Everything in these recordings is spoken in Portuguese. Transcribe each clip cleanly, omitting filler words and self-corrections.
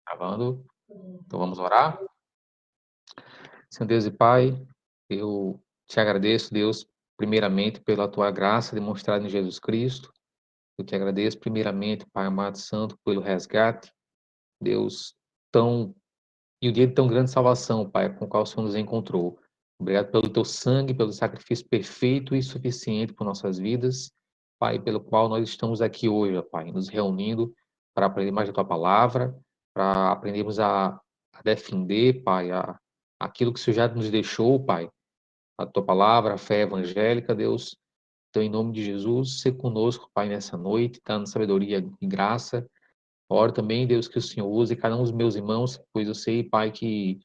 Gravando. Então vamos orar. Senhor Deus e Pai, eu te agradeço, Deus, primeiramente pela tua graça demonstrada em Jesus Cristo. Eu te agradeço primeiramente, Pai amado santo, pelo resgate, Deus, tão e o dia de tão grande salvação, Pai, com o qual o Senhor nos encontrou. Obrigado pelo teu sangue, pelo sacrifício perfeito e suficiente por nossas vidas, Pai, pelo qual nós estamos aqui hoje, ó Pai, nos reunindo para aprender mais da tua palavra, para aprendermos a defender, Pai, aquilo que o Senhor já nos deixou, Pai, a tua palavra, a fé evangélica, Deus. Então, em nome de Jesus, seja conosco, Pai, nessa noite, dando sabedoria e graça. Oro também, Deus, que o Senhor use cada um dos meus irmãos, pois eu sei, Pai, que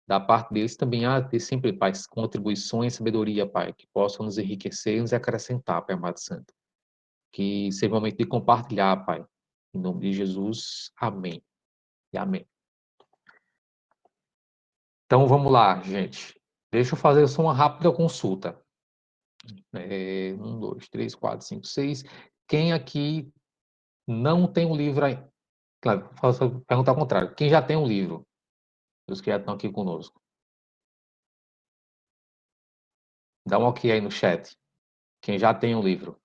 da parte deles também há de ter sempre, Pai, contribuições, sabedoria, Pai, que possam nos enriquecer e nos acrescentar, Pai amado santo. Que seja o momento de compartilhar, Pai. Em nome de Jesus, amém. E amém. Então vamos lá, gente. Deixa eu fazer só uma rápida consulta. 1, 2, 3, 4, 5, 6. Quem aqui não tem um livro aí? Claro, faço perguntar ao contrário. Quem já tem um livro? Os que já estão aqui conosco. Dá um ok aí no chat. Quem já tem um livro.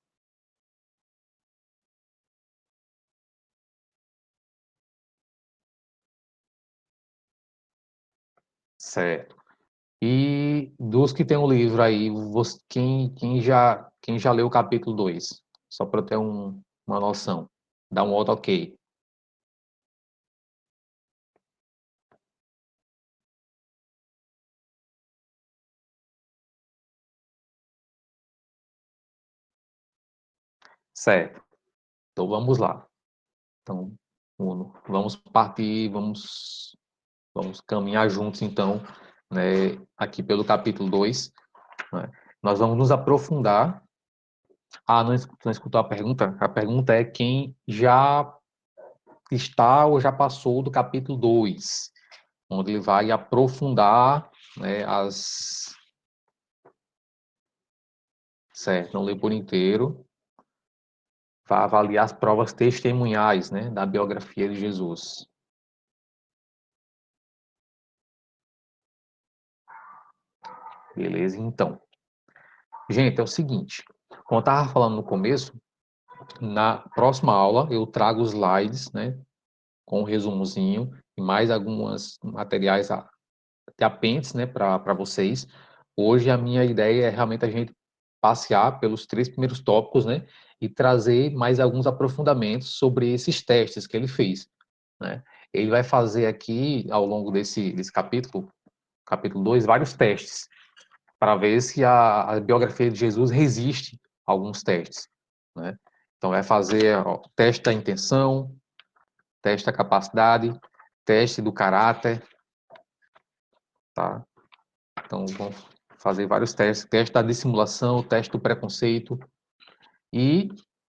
Certo. E dos que tem um livro aí, quem já leu o capítulo 2? Só para eu ter uma noção. Dá um outro ok. Certo. Então vamos lá. Então, vamos partir, vamos caminhar juntos, então, né, aqui pelo capítulo 2. Né? Nós vamos nos aprofundar. Ah, não escutou a pergunta? A pergunta é quem já está ou já passou do capítulo 2, onde ele vai aprofundar, né, certo, não lê por inteiro, vai avaliar as provas testemunhais, né, da biografia de Jesus. Beleza? Então, gente, é o seguinte, como eu estava falando no começo, na próxima aula eu trago os slides, né, com um resumozinho e mais alguns materiais até apêndices, né, para vocês. Hoje a minha ideia é realmente a gente passear pelos 3 primeiros tópicos, né, e trazer mais alguns aprofundamentos sobre esses testes que ele fez, né. Ele vai fazer aqui, ao longo desse capítulo 2, vários testes, para ver se a biografia de Jesus resiste a alguns testes, né. Então vai fazer o teste da intenção, teste da capacidade, teste do caráter, tá? Então, vamos fazer vários testes, teste da dissimulação, teste do preconceito, e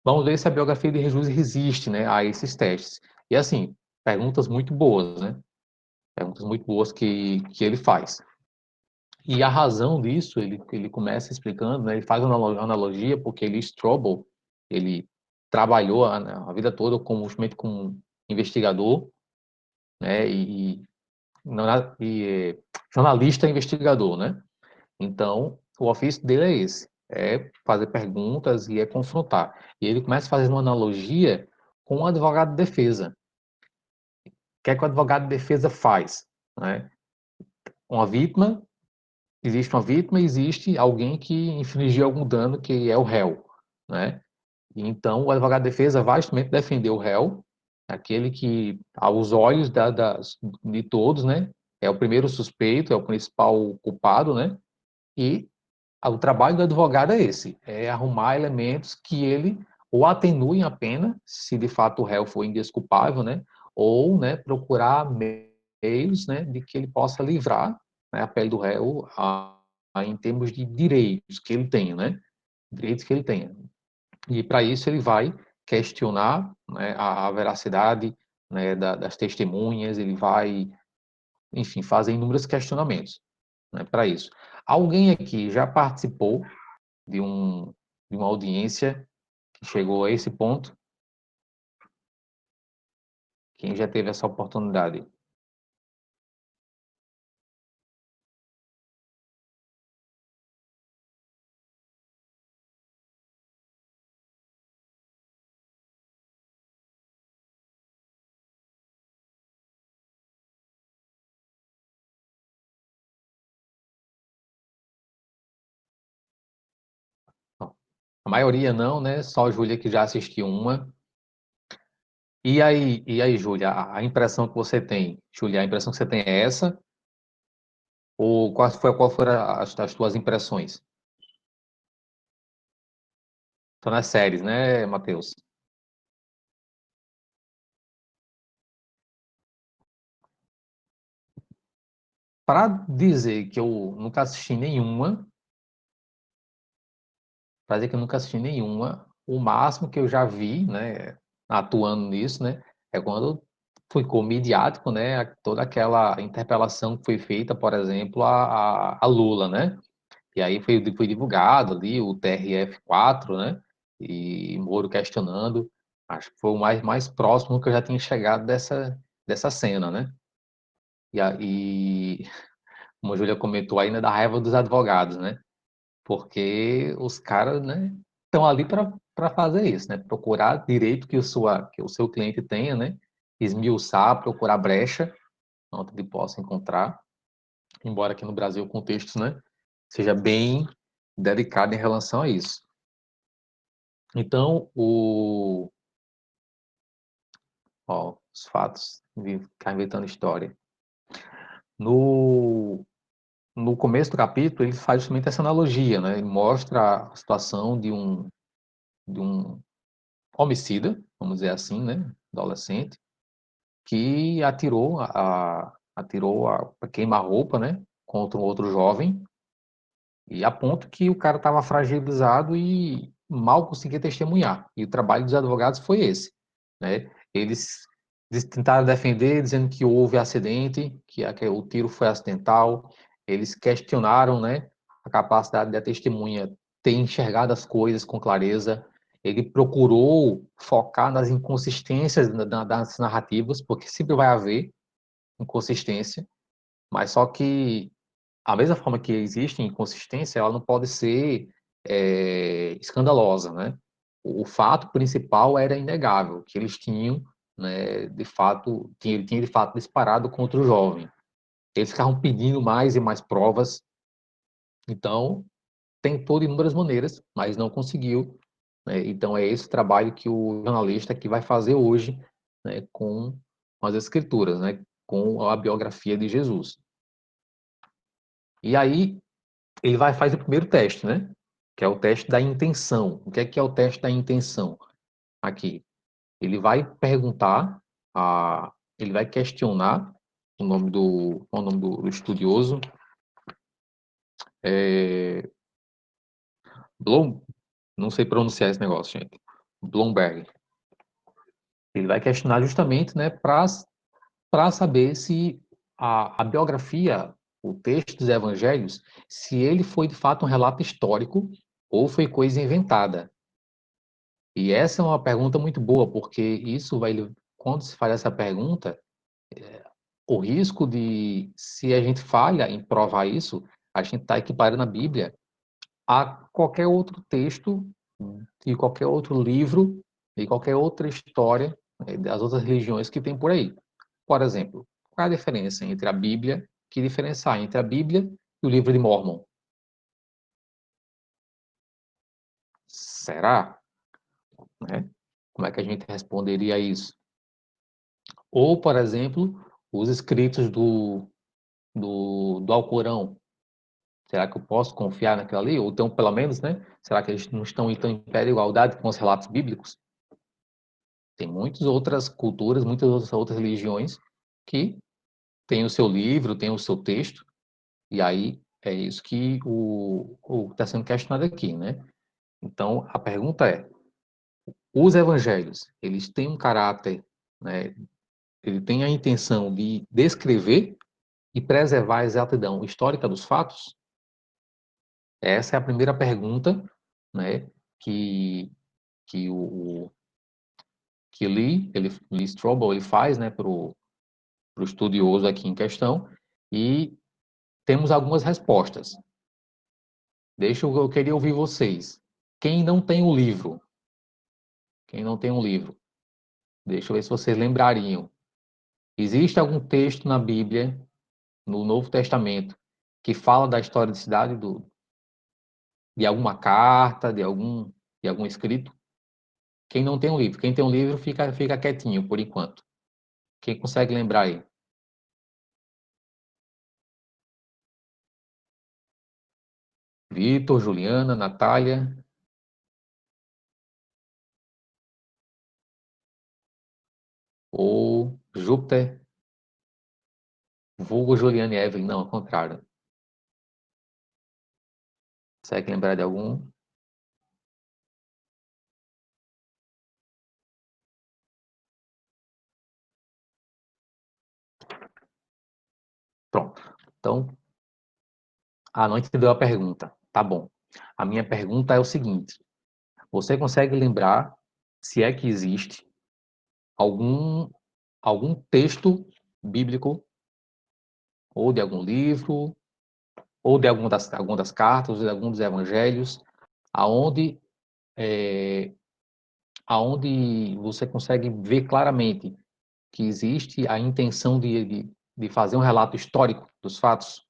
vamos ver se a biografia de Jesus resiste, né, a esses testes. E, assim, perguntas muito boas, né? Perguntas muito boas que ele faz. E a razão disso, ele começa explicando, né, ele faz uma analogia, porque ele, Strobel, ele trabalhou a vida toda justamente como investigador, né, jornalista investigador, né? Então, o ofício dele é esse, é fazer perguntas e é confrontar. E ele começa fazendo uma analogia com o advogado de defesa. O que é que o advogado de defesa faz? Né? Uma vítima, existe uma vítima, existe alguém que infligiu algum dano, que é o réu. Né? E então, o advogado de defesa vai justamente defender o réu, aquele que, aos olhos de todos, né, é o primeiro suspeito, é o principal culpado, né? E o trabalho do advogado é esse, é arrumar elementos que ele ou atenuem a pena, se de fato o réu for indesculpável, né, ou, né, procurar meios, né, de que ele possa livrar, né, a pele do réu em termos de direitos que ele tenha, né, direitos que ele tenha. E para isso ele vai questionar, né, a veracidade, né, das testemunhas, ele vai, enfim, fazer inúmeros questionamentos, né, para isso. Alguém aqui já participou de, um, de uma audiência que chegou a esse ponto? Quem já teve essa oportunidade? A maioria não, né? Só a Júlia que já assistiu uma. E aí, Júlia, a impressão que você tem, Júlia, a impressão que você tem é essa? Ou qual foram as tuas impressões? Estão nas séries, né, Matheus? Para dizer que eu nunca assisti nenhuma, para dizer que eu nunca assisti nenhuma, o máximo que eu já vi, né, atuando nisso, né, é quando ficou midiático, né, toda aquela interpelação que foi feita, por exemplo, a Lula, né? E aí foi divulgado ali o TRF4, né? E Moro questionando. Acho que foi o mais próximo que eu já tinha chegado dessa cena, né? E aí, como a Júlia comentou ainda, da raiva dos advogados, né? Porque os caras, né, estão ali para fazer isso, né? Procurar direito que o seu cliente tenha, né? Esmiuçar, procurar brecha, onde ele possa encontrar. Embora aqui no Brasil o contexto, né, seja bem delicado em relação a isso. Então, os fatos, ficar inventando história. No, no começo do capítulo, ele faz justamente essa analogia, né? Ele mostra a situação de um homicida, vamos dizer assim, né? Adolescente, que atirou a queima-roupa, né? Contra um outro jovem. E a ponto que o cara estava fragilizado e mal conseguia testemunhar. E o trabalho dos advogados foi esse, né? Eles tentaram defender, dizendo que houve acidente, que o tiro foi acidental. Eles questionaram, né, a capacidade da testemunha ter enxergado as coisas com clareza. Ele procurou focar nas inconsistências das narrativas, porque sempre vai haver inconsistência, mas só que a mesma forma que existe inconsistência, ela não pode ser escandalosa, né? O fato principal era inegável, que eles tinham, né, de fato, ele tinha de fato disparado contra o jovem. Eles ficavam pedindo mais e mais provas, então tentou de inúmeras maneiras, mas não conseguiu, né? Então é esse trabalho que o jornalista aqui vai fazer hoje, né, com as escrituras, né, com a biografia de Jesus. E aí ele vai fazer o primeiro teste, né? Que é o teste da intenção. O que é o teste da intenção aqui? Ele vai perguntar, ele vai questionar o nome do estudioso, é, Blom, não sei pronunciar esse negócio, gente. Blomberg. Ele vai questionar justamente, né, para saber se a biografia, o texto dos evangelhos, se ele foi de fato um relato histórico ou foi coisa inventada. E essa é uma pergunta muito boa, porque isso vai, quando se faz essa pergunta, o risco de, se a gente falha em provar isso, a gente está equiparando a Bíblia a qualquer outro texto, e qualquer outro livro, e qualquer outra história, das outras religiões que tem por aí. Por exemplo, qual é a diferença entre a Bíblia, que diferenciar entre a Bíblia e o livro de Mórmon? Será? Né? Como é que a gente responderia a isso? Ou, por exemplo, os escritos do Alcorão. Será que eu posso confiar naquilo ali? Ou então, pelo menos, né? Será que eles não estão então em pé de igualdade com os relatos bíblicos? Tem muitas outras culturas, muitas outras religiões que têm o seu livro, têm o seu texto, e aí é isso que o está sendo questionado aqui, né? Então, a pergunta é: os evangelhos, eles têm um caráter, né? Ele tem a intenção de descrever e preservar a exatidão histórica dos fatos? Essa é a primeira pergunta, né, que, que Lee Strobel, ele faz, né, para o estudioso aqui em questão, e temos algumas respostas. Eu queria ouvir vocês. Quem não tem o livro? Quem não tem um livro? Deixa eu ver se vocês lembrariam. Existe algum texto na Bíblia, no Novo Testamento, que fala da história de cidade de alguma carta, de algum escrito? Quem não tem um livro? Quem tem um livro fica quietinho por enquanto. Quem consegue lembrar aí? Vitor, Juliana, Natália ou Júpiter, vulgo Juliana e Evelyn? Não, ao contrário. Consegue lembrar de algum? Pronto. Então, não entendeu a pergunta. Tá bom. A minha pergunta é o seguinte: você consegue lembrar se é que existe algum algum texto bíblico ou de algum livro ou de alguma das cartas ou de algum dos evangelhos aonde é, aonde você consegue ver claramente que existe a intenção de fazer um relato histórico dos fatos?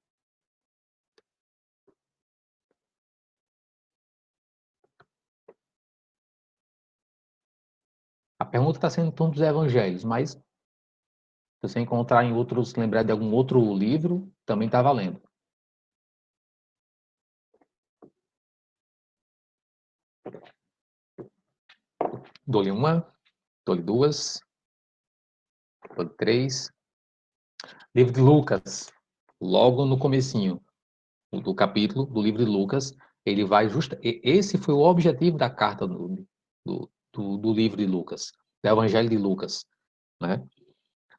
A pergunta está sendo em torno dos evangelhos, mas se você encontrar em outros, lembrar de algum outro livro, também está valendo. Dou-lhe uma, dou-lhe duas, dou-lhe três. Livro de Lucas, logo no comecinho do capítulo do livro de Lucas, ele vai esse foi o objetivo da carta do livro de Lucas, do Evangelho de Lucas, né?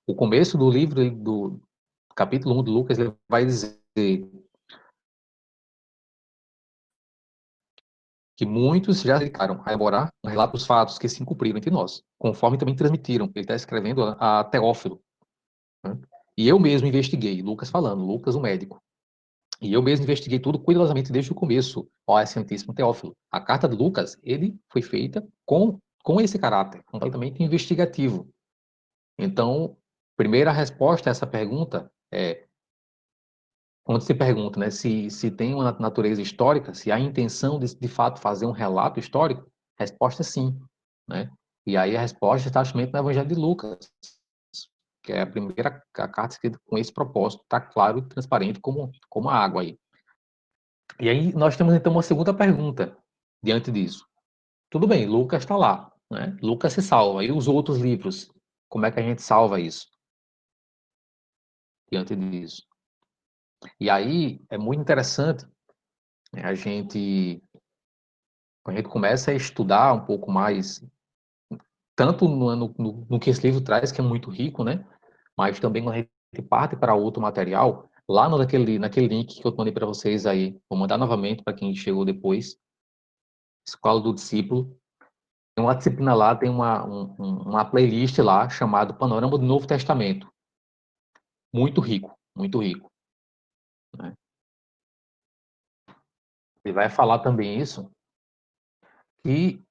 O começo do livro do capítulo 1 de Lucas, ele vai dizer que muitos já dedicaram a elaborar um relato dos fatos que se cumpriram entre nós, conforme também transmitiram. Ele está escrevendo a Teófilo, né? E eu mesmo investiguei, Lucas falando, Lucas o médico. E eu mesmo investiguei tudo cuidadosamente desde o começo, ó excelentíssimo Teófilo. A carta de Lucas, ele foi feita com esse caráter, completamente investigativo. Então, primeira resposta a essa pergunta é, quando se pergunta, né, se tem uma natureza histórica, se há intenção de fato fazer um relato histórico, a resposta é sim, né? E aí a resposta está justamente no Evangelho de Lucas, que é a primeira carta escrita com esse propósito, está claro e transparente como a água aí. E aí nós temos então uma segunda pergunta diante disso. Tudo bem, Lucas está lá, né? Lucas se salva. E os outros livros? Como é que a gente salva isso diante disso? E aí é muito interessante, né, a gente começa a estudar um pouco mais, tanto no que esse livro traz, que é muito rico, né? Mas também quando a gente parte para outro material, lá naquele link que eu mandei para vocês aí, vou mandar novamente para quem chegou depois, Escola do Discípulo. Tem uma disciplina lá, tem uma playlist lá chamada Panorama do Novo Testamento. Muito rico, muito rico, né? Ele vai falar também isso, que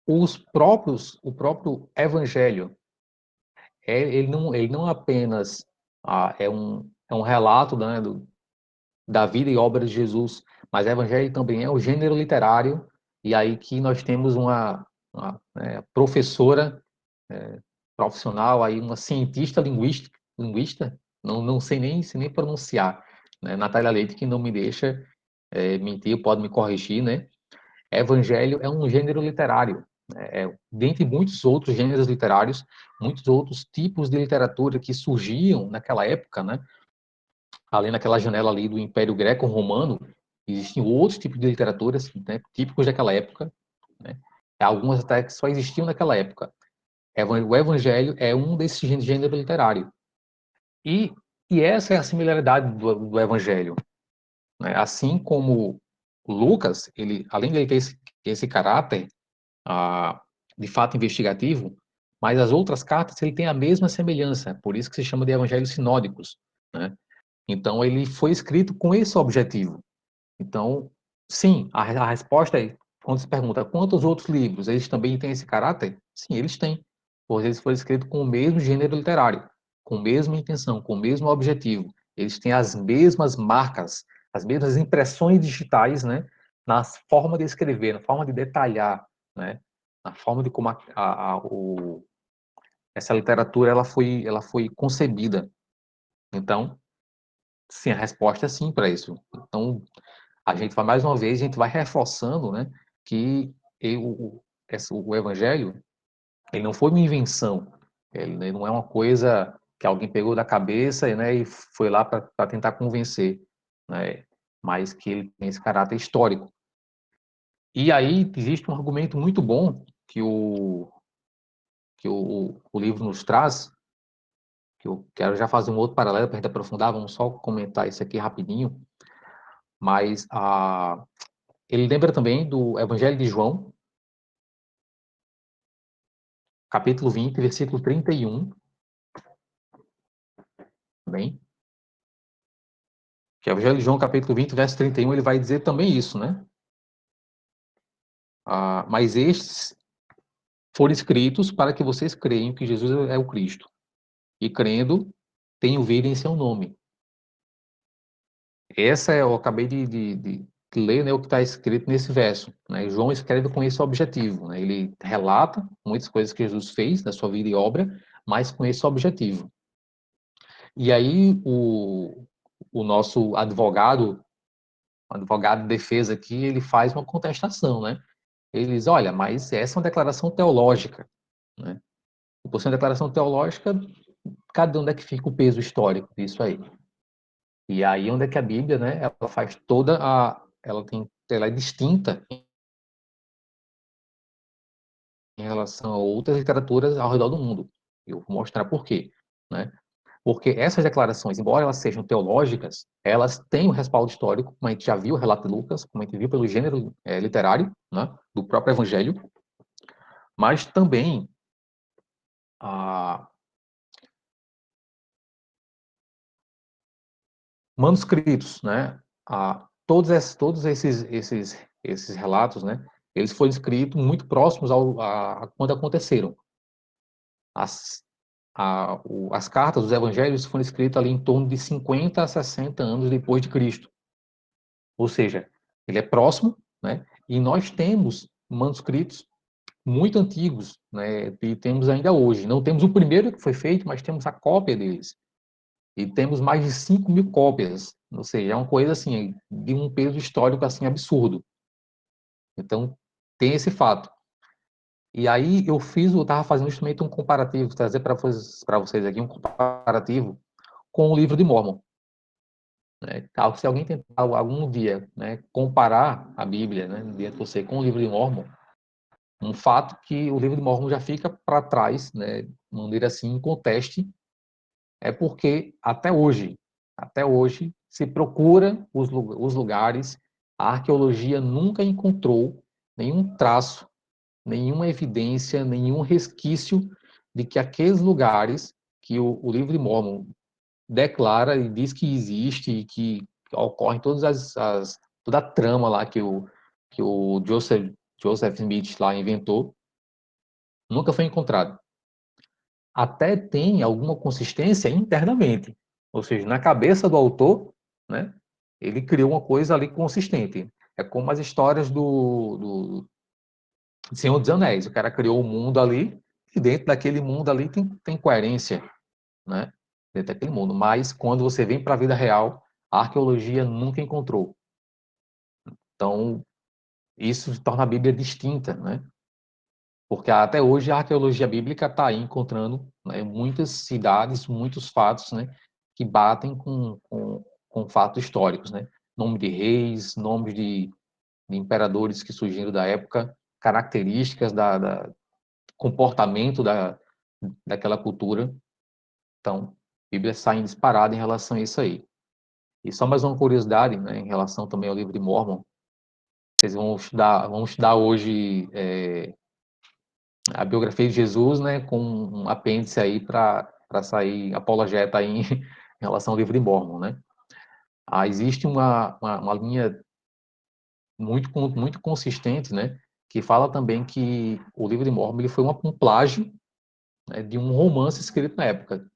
o próprio evangelho, ele não apenas é um relato, né, da vida e obra de Jesus, mas o evangelho também é o gênero literário, e aí que nós temos uma professora profissional, aí uma cientista linguista, não sei nem pronunciar, né? Natália Leite, que não me deixa mentir, pode me corrigir, né? Evangelho é um gênero literário, né? Dentre muitos outros gêneros literários, muitos outros tipos de literatura que surgiam naquela época, né? Além daquela janela ali do Império Greco-Romano, existiam outros tipos de literaturas, né, típicos daquela época, né? Algumas até que só existiam naquela época. O Evangelho é um desses gêneros literários. E, e essa é a similaridade do Evangelho, né? Assim como o Lucas, ele, além de ele ter esse caráter de fato investigativo, mas as outras cartas ele tem a mesma semelhança, por isso que se chama de evangelhos sinódicos, né? Então ele foi escrito com esse objetivo. Então, sim, a resposta é, quando se pergunta quantos outros livros, eles também têm esse caráter? Sim, eles têm, pois eles foram escritos com o mesmo gênero literário, com a mesma intenção, com o mesmo objetivo. Eles têm as mesmas marcas, as mesmas impressões digitais, né? na forma de escrever, na forma de detalhar, né? Na forma de como essa literatura ela foi concebida. Então, sim, a resposta é sim para isso. Então, a gente vai mais uma vez, a gente vai reforçando, né, que o evangelho, ele não foi uma invenção, ele não é uma coisa que alguém pegou da cabeça, né, e foi lá para tentar convencer, né, mas que ele tem esse caráter histórico. E aí existe um argumento muito bom que o livro nos traz, que eu quero já fazer um outro paralelo para a gente aprofundar, vamos só comentar isso aqui rapidinho, mas ele lembra também do Evangelho de João, capítulo 20, versículo 31, também, que é o Evangelho de João, capítulo 20, verso 31, ele vai dizer também isso, né? Mas estes foram escritos para que vocês creiam que Jesus é o Cristo, e crendo, tenham vida em seu nome. Eu acabei de ler, né, o que está escrito nesse verso, né? João escreve com esse objetivo, né? Ele relata muitas coisas que Jesus fez na sua vida e obra, mas com esse objetivo. E aí o nosso advogado de defesa aqui, ele faz uma contestação, né? Ele diz, olha, mas essa é uma declaração teológica, né? E por ser uma declaração teológica, cadê onde é que fica o peso histórico disso aí? E aí onde é que a Bíblia, né, ela faz toda ela é distinta em relação a outras literaturas ao redor do mundo. Eu vou mostrar por quê, né? Porque essas declarações, embora elas sejam teológicas, elas têm um respaldo histórico, como a gente já viu o relato de Lucas, como a gente viu pelo gênero literário, né, do próprio Evangelho, mas também ah, manuscritos, né? Todos esses relatos, né? Eles foram escritos muito próximos a quando aconteceram. As, as cartas, os evangelhos foram escritos ali em torno de 50 a 60 anos depois de Cristo. Ou seja, ele é próximo, né? E nós temos manuscritos muito antigos, né? E temos ainda hoje. Não temos o primeiro que foi feito, mas temos a cópia deles. E temos mais de 5 mil cópias. Ou seja, é uma coisa assim, de um peso histórico assim absurdo. Então, tem esse fato. E aí eu estava fazendo justamente um comparativo, trazer para vocês aqui um comparativo com o livro de Mórmon. Né? Se alguém tentar algum dia, né, comparar a Bíblia, né, diante de você com o livro de Mórmon, um fato que o livro de Mórmon já fica para trás, né, de maneira assim, em conteste, é porque até hoje, se procura os lugares, a arqueologia nunca encontrou nenhum traço, nenhuma evidência, nenhum resquício de que aqueles lugares que o livro de Mórmon declara e diz que existe e que ocorre toda a trama lá que o Joseph Smith lá inventou, nunca foi encontrado. Até tem alguma consistência internamente, ou seja, na cabeça do autor, né, ele criou uma coisa ali consistente. É como as histórias do Senhor dos Anéis. O cara criou um mundo ali e dentro daquele mundo ali tem coerência, né? Dentro daquele mundo. Mas quando você vem para a vida real, a arqueologia nunca encontrou. Então, isso torna a Bíblia distinta, né? Porque até hoje a arqueologia bíblica está aí encontrando, né, muitas cidades, muitos fatos, né, que batem com fatos históricos, né? Nome de reis, nomes de imperadores que surgiram da época, características da comportamento daquela cultura. Então, a Bíblia sai disparada em relação a isso aí. E só mais uma curiosidade, né, em relação também ao livro de Mórmon. Vocês vão estudar hoje a biografia de Jesus, né, com um apêndice aí para sair apologeta aí em, em relação ao livro de Mórmon, né? Existe uma linha muito consistente, né, que fala também que o livro de Mórmon ele foi um plágio, né, de um romance escrito na época.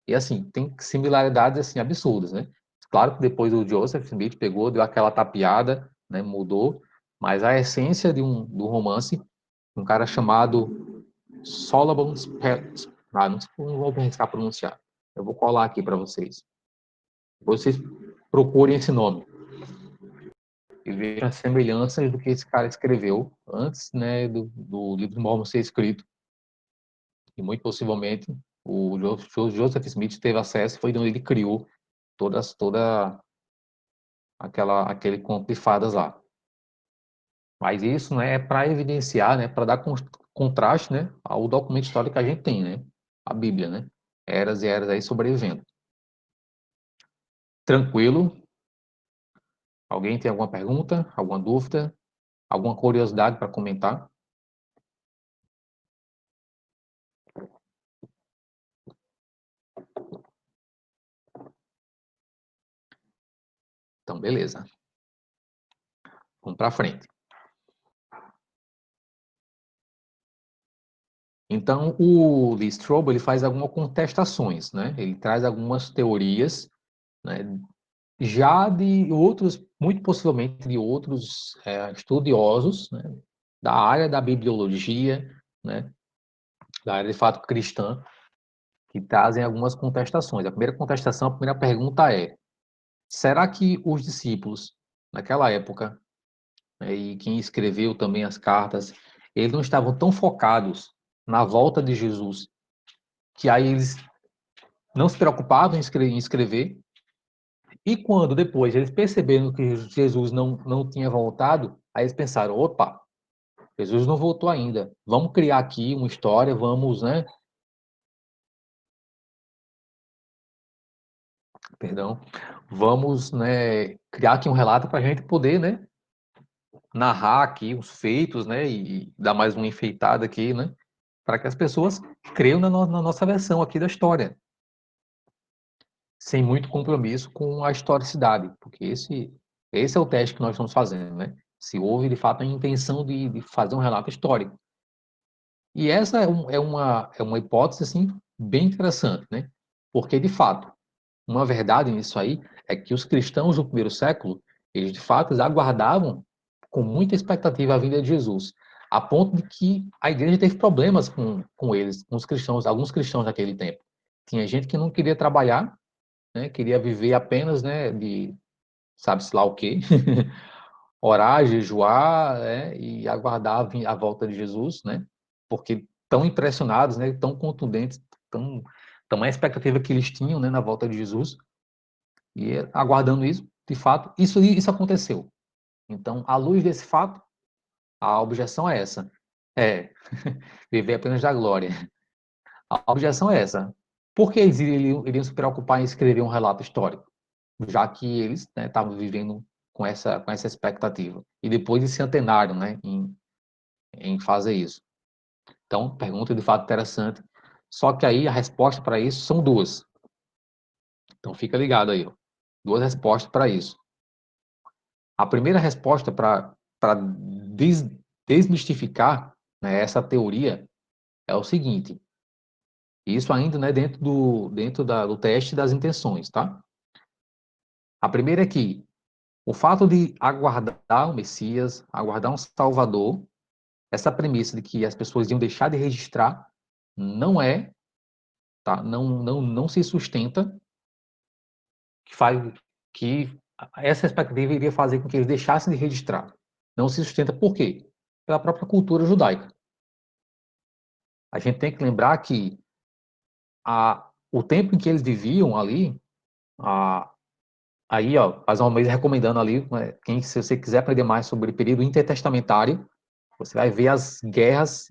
E assim, tem similaridades assim absurdas, né? Claro que depois o Joseph Smith pegou, deu aquela tapeada, né, mudou, mas a essência do romance, um cara chamado Solomon não vou arriscar pronunciar. Eu vou colar aqui para vocês. Vocês procurem esse nome e vejam as semelhanças do que esse cara escreveu antes, né, do livro de Mormon ser escrito. E muito possivelmente o Joseph Smith teve acesso, foi de onde ele criou toda aquele conto de fadas lá. Mas isso, né, é para evidenciar, né, para dar contraste, né, ao documento histórico que a gente tem, né, a Bíblia, né, eras e eras aí sobrevivendo. Tranquilo? Alguém tem alguma pergunta, alguma dúvida, alguma curiosidade para comentar? Então, beleza. Vamos para frente. Então, o Lee Strobel, ele faz algumas contestações, né? Ele traz algumas teorias, né, já de outros, muito possivelmente de outros estudiosos, né, da área da bibliologia, né, da área de fato cristã, que trazem algumas contestações. A primeira contestação, a primeira pergunta é: será que os discípulos, naquela época, né, e quem escreveu também as cartas, eles não estavam tão focados na volta de Jesus, que aí eles não se preocupavam em escrever, e quando depois eles perceberam que Jesus não tinha voltado, aí eles pensaram, opa, Jesus não voltou ainda, vamos criar aqui uma história, vamos, né, perdão, vamos, né, criar aqui um relato para a gente poder, né, narrar aqui os feitos, né, e dar mais uma enfeitada aqui, né, para que as pessoas creiam na nossa versão aqui da história, sem muito compromisso com a historicidade, porque esse é o teste que nós estamos fazendo, né? Se houve, de fato, a intenção de fazer um relato histórico. E essa é uma hipótese, assim, bem interessante, né? Porque, de fato, uma verdade nisso aí é que os cristãos do primeiro século, eles, de fato, eles aguardavam com muita expectativa a vinda de Jesus, a ponto de que a igreja teve problemas com eles, com os cristãos, alguns cristãos naquele tempo. Tinha gente que não queria trabalhar, né? Queria viver apenas, né, de sabe-se lá o quê, orar, jejuar, né, e aguardar a volta de Jesus, né? Porque tão impressionados, né, tão contundentes, tão tamanha expectativa que eles tinham, né, na volta de Jesus, e aguardando isso, de fato, isso aconteceu. Então, à luz desse fato, a objeção é essa. É, viver apenas da glória. A objeção é essa. Por que eles iriam se preocupar em escrever um relato histórico? Já que eles, né, estavam vivendo com essa expectativa. E depois eles se antenaram, né, em fazer isso. Então, pergunta de fato interessante. Só que aí a resposta para isso são duas. Então, fica ligado aí. Ó. Duas respostas para isso. A primeira resposta para desmistificar, né, essa teoria é o seguinte. Isso ainda, né, dentro do teste das intenções, tá? A primeira é que o fato de aguardar o Messias, aguardar um Salvador, essa premissa de que as pessoas iam deixar de registrar não é, tá? Não se sustenta, que faz que essa expectativa iria fazer com que eles deixassem de registrar. Não se sustenta por quê? Pela própria cultura judaica. A gente tem que lembrar que o tempo em que eles viviam ali, a, aí, ó, mais uma vez recomendando ali, né, se você quiser aprender mais sobre o período intertestamentário, você vai ver as guerras,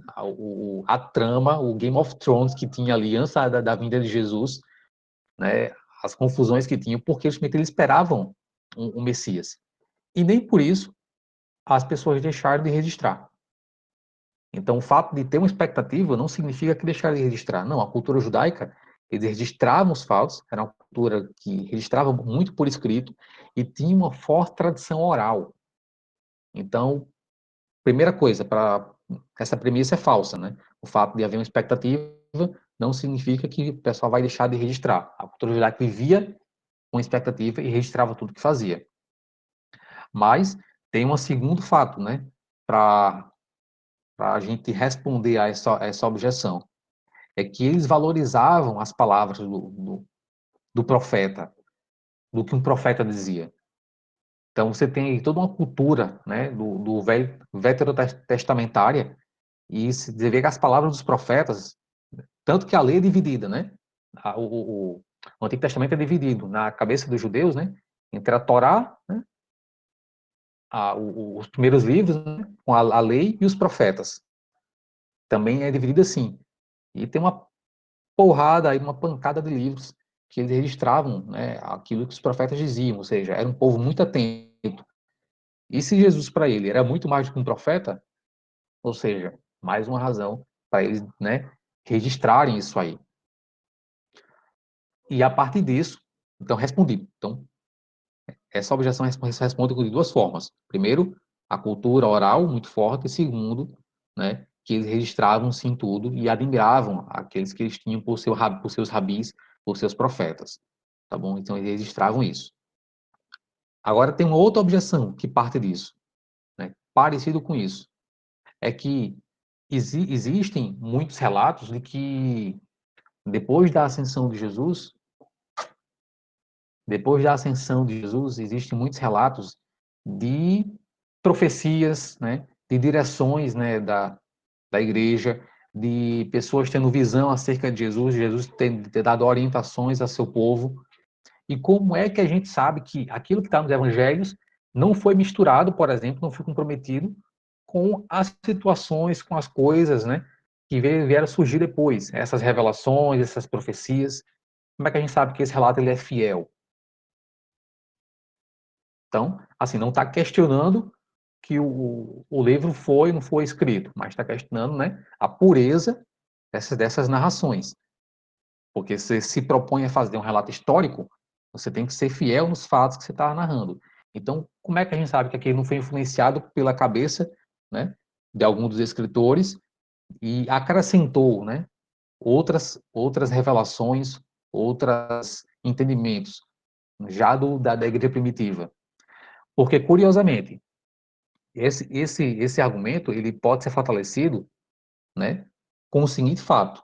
a trama, o Game of Thrones que tinha ali antes da vinda de Jesus, né? As confusões que tinham, porque justamente eles esperavam um Messias. E nem por isso as pessoas deixaram de registrar. Então, o fato de ter uma expectativa não significa que deixaram de registrar. Não, a cultura judaica, eles registravam os fatos, era uma cultura que registrava muito por escrito e tinha uma forte tradição oral. Então, primeira coisa, essa premissa é falsa, né? O fato de haver uma expectativa não significa que o pessoal vai deixar de registrar. A cultura judaica vivia com expectativa e registrava tudo que fazia. Mas Tem um segundo fato, né, para a gente responder a essa objeção, é que eles valorizavam as palavras do profeta, do que um profeta dizia. Então, você tem aí toda uma cultura, né, do velho veterotestamentária, e se vê que as palavras dos profetas, tanto que a lei é dividida, né? O Antigo Testamento é dividido na cabeça dos judeus, né? Entre a Torá, né? Os primeiros livros, né? Com a lei e os profetas. Também é dividido assim. E tem uma porrada aí, uma pancada de livros que eles registravam, né? Aquilo que os profetas diziam, ou seja, era um povo muito atento. E se Jesus para ele era muito mais do que um profeta, ou seja, mais uma razão para eles, né? Registrarem isso aí. E a partir disso, então respondi. Então, essa objeção responde de duas formas. Primeiro, a cultura oral muito forte. E segundo, né, que eles registravam sim tudo e admiravam aqueles que eles tinham por seus rabis, por seus profetas. Tá bom? Então, eles registravam isso. Agora, tem uma outra objeção que parte disso, né, parecido com isso. É que existem muitos relatos de que depois da ascensão de Jesus, depois da ascensão de Jesus, existem muitos relatos de profecias, né, de direções, né, da igreja, de pessoas tendo visão acerca de Jesus, Jesus ter dado orientações a seu povo. E como é que a gente sabe que aquilo que está nos evangelhos não foi misturado, por exemplo, não foi comprometido com as situações, com as coisas, né, que vieram surgir depois, essas revelações, essas profecias? Como é que a gente sabe que esse relato ele é fiel? Então, assim, não está questionando que o livro foi ou não foi escrito, mas está questionando, né, a pureza dessas narrações. Porque você se propõe a fazer um relato histórico, você tem que ser fiel nos fatos que você está narrando. Então, como é que a gente sabe que aquele não foi influenciado pela cabeça, né, de algum dos escritores e acrescentou, né, outras revelações, outros entendimentos já da igreja primitiva? Porque, curiosamente, esse argumento ele pode ser fortalecido, né, com o seguinte fato.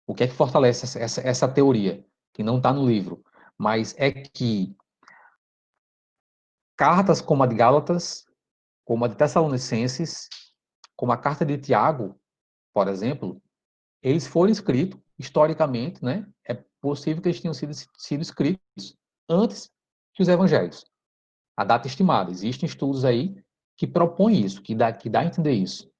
O que é que fortalece essa teoria, que não está no livro? Mas é que cartas como a de Gálatas, como a de Tessalonicenses, como a carta de Tiago, por exemplo, eles foram escritos historicamente, né? É possível que eles tenham sido escritos antes que os evangelhos. A data estimada. Existem estudos aí que propõem isso, que dá a entender isso,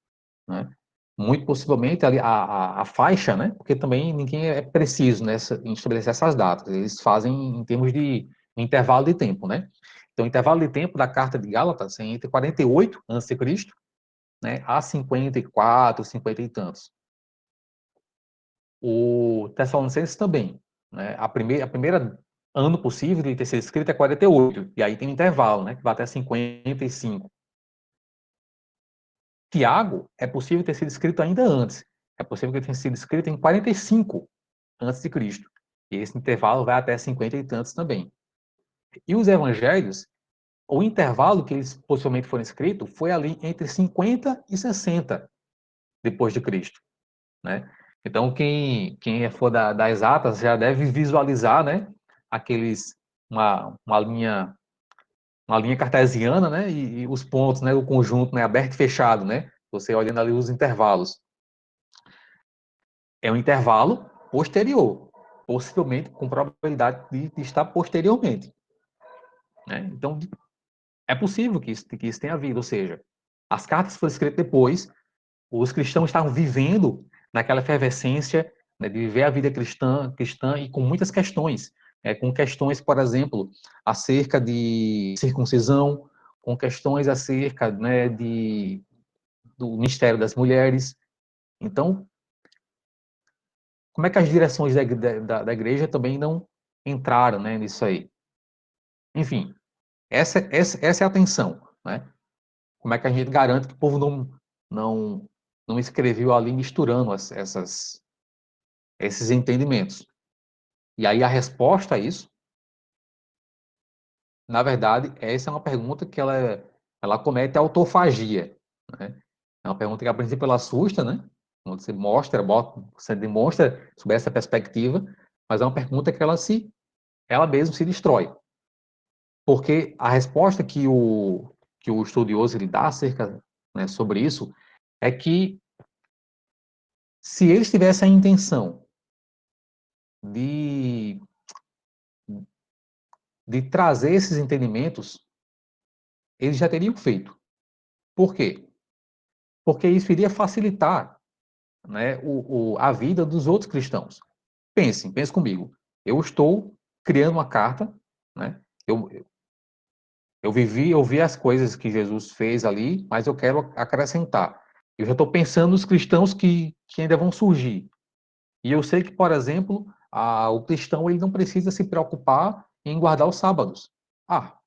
né? Muito possivelmente a faixa, né? Porque também ninguém é preciso em estabelecer essas datas. Eles fazem em termos de intervalo de tempo, né? Então, o intervalo de tempo da carta de Gálatas é entre 48 a.C., né, a 54, 50 e tantos. O Tessalonicenses também, né? A primeira ano possível de ter sido escrito é 48, e aí tem um intervalo, né, que vai até 55. Tiago é possível ter sido escrito ainda antes. É possível que tenha sido escrito em 45 antes de Cristo. E esse intervalo vai até 50 e tantos também. E os evangelhos, o intervalo que eles possivelmente foram escritos foi ali entre 50 e 60 depois de Cristo, né? Então, quem é for da exatas já deve visualizar, né, aqueles, uma linha cartesiana, né, e os pontos, né, o conjunto, né, aberto e fechado, né, você olhando ali os intervalos. É um intervalo posterior, possivelmente com probabilidade de estar posteriormente, né? Então, é possível que isso tenha havido, ou seja, as cartas foram escritas depois, os cristãos estavam vivendo naquela efervescência, né, de viver a vida cristã e com muitas questões, com questões, por exemplo, acerca de circuncisão, com questões acerca, né, do ministério das mulheres. Então, como é que as direções da igreja também não entraram, né, nisso aí? Enfim, essa é a tensão, né? Como é que a gente garante que o povo não, não escreveu ali misturando esses entendimentos? E aí a resposta a isso, na verdade, essa é uma pergunta que ela ela comete autofagia, né? É uma pergunta que a princípio ela assusta, né? Quando você mostra, você demonstra sobre essa perspectiva, mas é uma pergunta que ela mesma se destrói. Porque a resposta que o estudioso ele dá acerca, né, sobre isso é que se eles tivessem a intenção de, de trazer esses entendimentos, eles já teriam feito. Por quê? Porque isso iria facilitar, né, a vida dos outros cristãos. Pense comigo. Eu estou criando uma carta, né? Eu, eu vi as coisas que Jesus fez ali, mas eu quero acrescentar. Eu já estou pensando nos cristãos que ainda vão surgir. E eu sei que, por exemplo, o cristão ele não precisa se preocupar em guardar os sábados. Ah,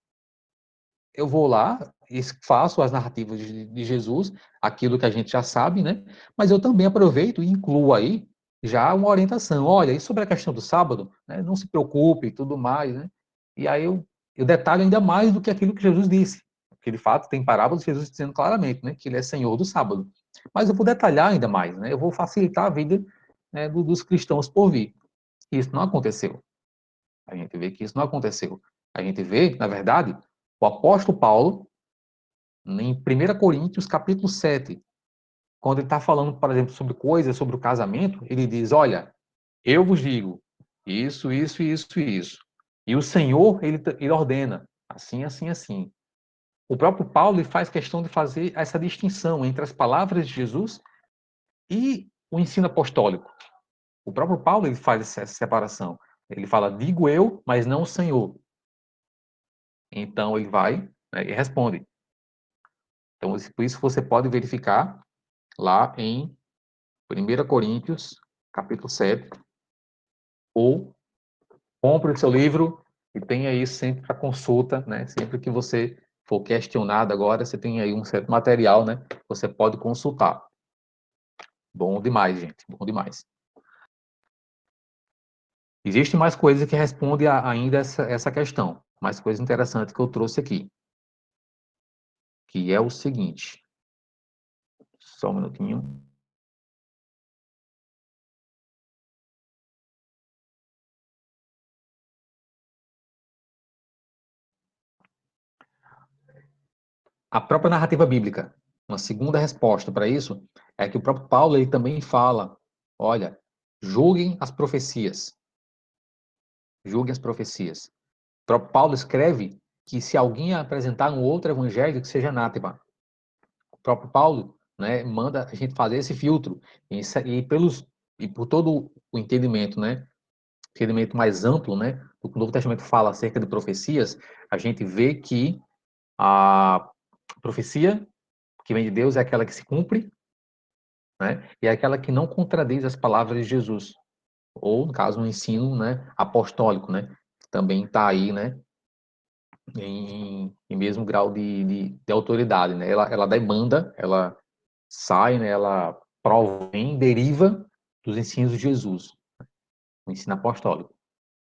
eu vou lá e faço as narrativas de Jesus, aquilo que a gente já sabe, né? Mas eu também aproveito e incluo aí já uma orientação. Olha, e sobre a questão do sábado, né? Não se preocupe e tudo mais, né? E aí eu detalho ainda mais do que aquilo que Jesus disse. Porque, de fato, tem parábolas de Jesus dizendo claramente, né? Que ele é Senhor do sábado. Mas eu vou detalhar ainda mais, né? Eu vou facilitar a vida, né, dos cristãos por vir. E isso não aconteceu. A gente vê que isso não aconteceu. A gente vê, na verdade, o apóstolo Paulo, em 1 Coríntios, capítulo 7, quando ele está falando, por exemplo, sobre coisas, sobre o casamento, ele diz: olha, eu vos digo isso, isso, isso e isso. E o Senhor, ele ordena assim, assim, assim. O próprio Paulo ele faz questão de fazer essa distinção entre as palavras de Jesus e o ensino apostólico. O próprio Paulo ele faz essa separação. Ele fala, digo eu, mas não o Senhor. Então ele vai, né, e responde. Então, por isso você pode verificar lá em 1 Coríntios, capítulo 7, ou compre o seu livro e tenha isso sempre para consulta, né? Sempre que você for questionado agora, você tem aí um certo material, né? Você pode consultar. Bom demais, gente. Bom demais. Existe mais coisas que respondem ainda essa questão. Mais coisa interessante que eu trouxe aqui. Que é o seguinte. Só um minutinho. A própria narrativa bíblica. Uma segunda resposta para isso é que o próprio Paulo ele também fala, olha, julguem as profecias. Julguem as profecias. O próprio Paulo escreve que se alguém apresentar um outro evangelho, que seja anátema. O próprio Paulo, né, manda a gente fazer esse filtro. E por todo o entendimento, né, entendimento mais amplo, né, do que o Novo Testamento fala acerca de profecias, a gente vê que a profecia que vem de Deus é aquela que se cumpre, né? E é aquela que não contradiz as palavras de Jesus, ou no caso, um ensino, né, apostólico, né? Também está aí, né, em mesmo grau de autoridade, né? Ela demanda, ela sai, né? Ela provém, deriva dos ensinos de Jesus, o ensino apostólico.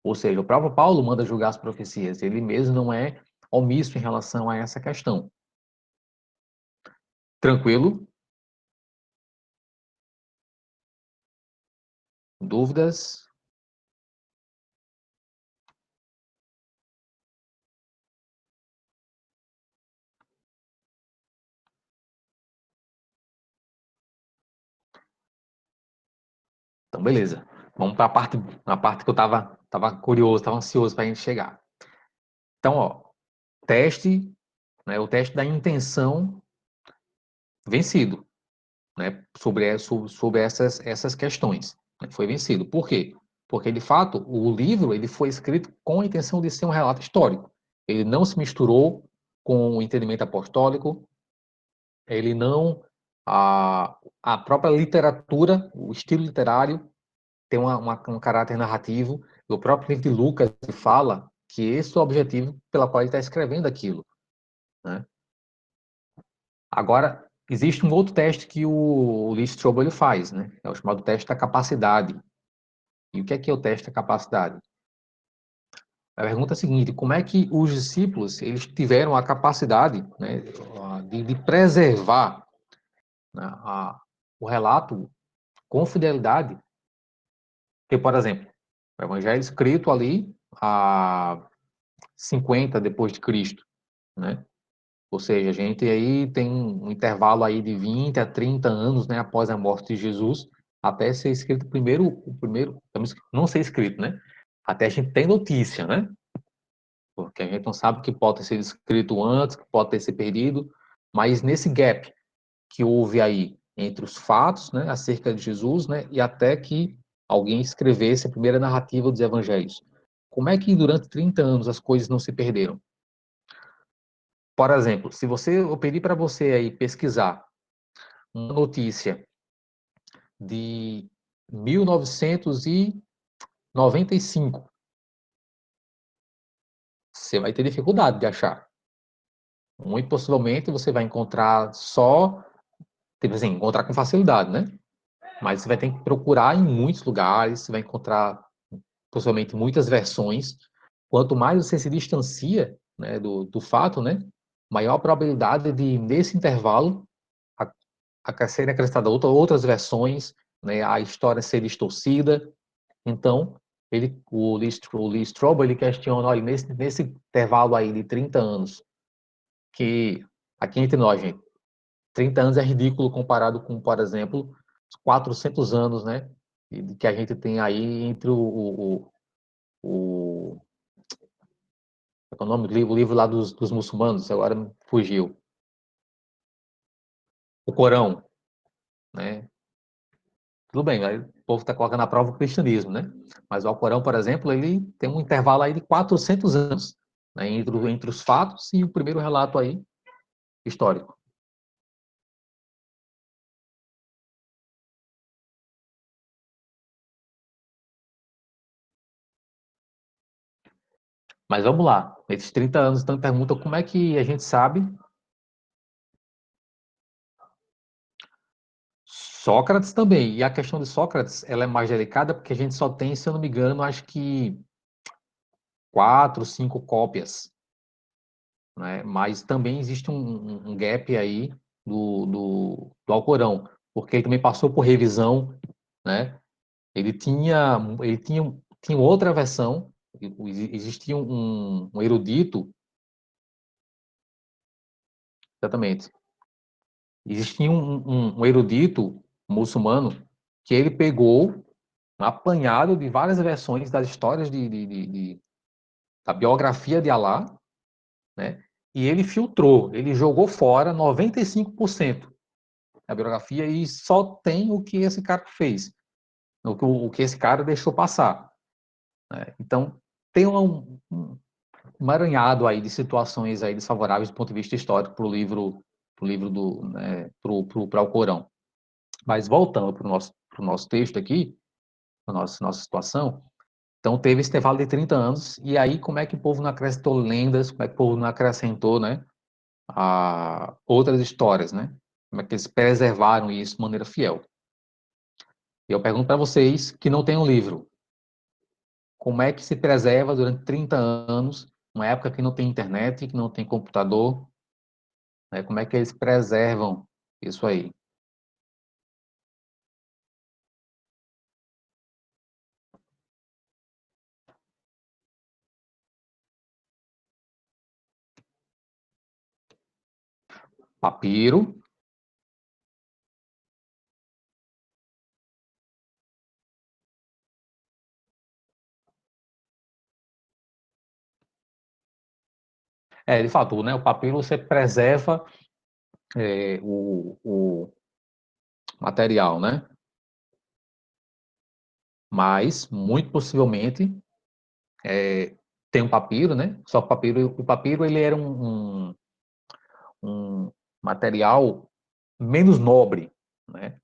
Ou seja, o próprio Paulo manda julgar as profecias, ele mesmo não é omisso em relação a essa questão. Tranquilo? Dúvidas? Então, beleza. Vamos para a parte que eu tava curioso, estava ansioso para a gente chegar. Então, ó, teste, né, o teste da intenção vencido, né, sobre essas questões. Né, foi vencido. Por quê? Porque, de fato, o livro ele foi escrito com a intenção de ser um relato histórico. Ele não se misturou com o entendimento apostólico, ele não... A própria literatura, o estilo literário, tem um caráter narrativo. O próprio livro de Lucas fala que esse é o objetivo pela qual ele está escrevendo aquilo, né? Agora, existe um outro teste que o Lee Strobel ele faz, né? É o chamado teste da capacidade. E o que é o teste da capacidade? A pergunta é a seguinte: como é que os discípulos eles tiveram a capacidade, né, de preservar, né, o relato com fidelidade? Porque, por exemplo, o Evangelho escrito ali a 50 depois de Cristo, né? Ou seja, a gente aí tem um intervalo aí de 20 a 30 anos, né, após a morte de Jesus, até ser escrito o primeiro, não ser escrito, né? Até a gente tem notícia, né? Porque a gente não sabe que pode ter sido escrito antes, que pode ter sido perdido, mas nesse gap que houve aí entre os fatos, né, acerca de Jesus, né, e até que alguém escrevesse a primeira narrativa dos evangelhos. Como é que durante 30 anos as coisas não se perderam? Por exemplo, se eu pedir para você aí pesquisar uma notícia de 1995, você vai ter dificuldade de achar. Muito possivelmente você vai encontrar só, tipo assim, encontrar com facilidade, né? Mas você vai ter que procurar em muitos lugares, você vai encontrar possivelmente muitas versões. Quanto mais você se distancia, né, do fato, né, maior a probabilidade de, nesse intervalo, serem acrescentadas outras versões, né, a história ser distorcida. Então, o Lee Strobel, ele questiona, olha, nesse intervalo aí de 30 anos, que aqui entre nós, gente, 30 anos é ridículo comparado com, por exemplo, os 400 anos, né, que a gente tem aí entre o qual é o nome do livro? O livro lá dos muçulmanos, agora me fugiu. O Corão, né? Tudo bem, aí o povo está colocando à prova o cristianismo, né? Mas o Alcorão, por exemplo, ele tem um intervalo aí de 400 anos, né, entre os fatos e o primeiro relato aí histórico. Mas vamos lá, nesses 30 anos, então, pergunta como é que a gente sabe. Sócrates também. E a questão de Sócrates, ela é mais delicada porque a gente só tem, se eu não me engano, acho que 4, 5 cópias, né? Mas também existe um gap aí do Alcorão, porque ele também passou por revisão, né? Ele tinha outra versão, existia um erudito, exatamente, existia um erudito muçulmano que ele pegou um apanhado de várias versões das histórias da biografia de Alá, né? E ele filtrou, ele jogou fora 95% da biografia e só tem o que esse cara fez, o que esse cara deixou passar, né? Então, tem um emaranhado aí de situações aí desfavoráveis do ponto de vista histórico pro livro do, né, pro Alcorão. Mas voltando pro nosso texto aqui, para nossa situação, então teve esse intervalo de 30 anos, e aí como é que o povo não acrescentou lendas, como é que o povo não acrescentou, né, outras histórias, né? Como é que eles preservaram isso de maneira fiel? E eu pergunto para vocês que não têm um livro, como é que se preserva durante 30 anos, uma época que não tem internet, que não tem computador, né? Como é que eles preservam isso aí? Papiro, de fato, né? O papiro você preserva o material, né? Mas, muito possivelmente, tem um papiro, né? Só que o papiro ele era um material menos nobre, né?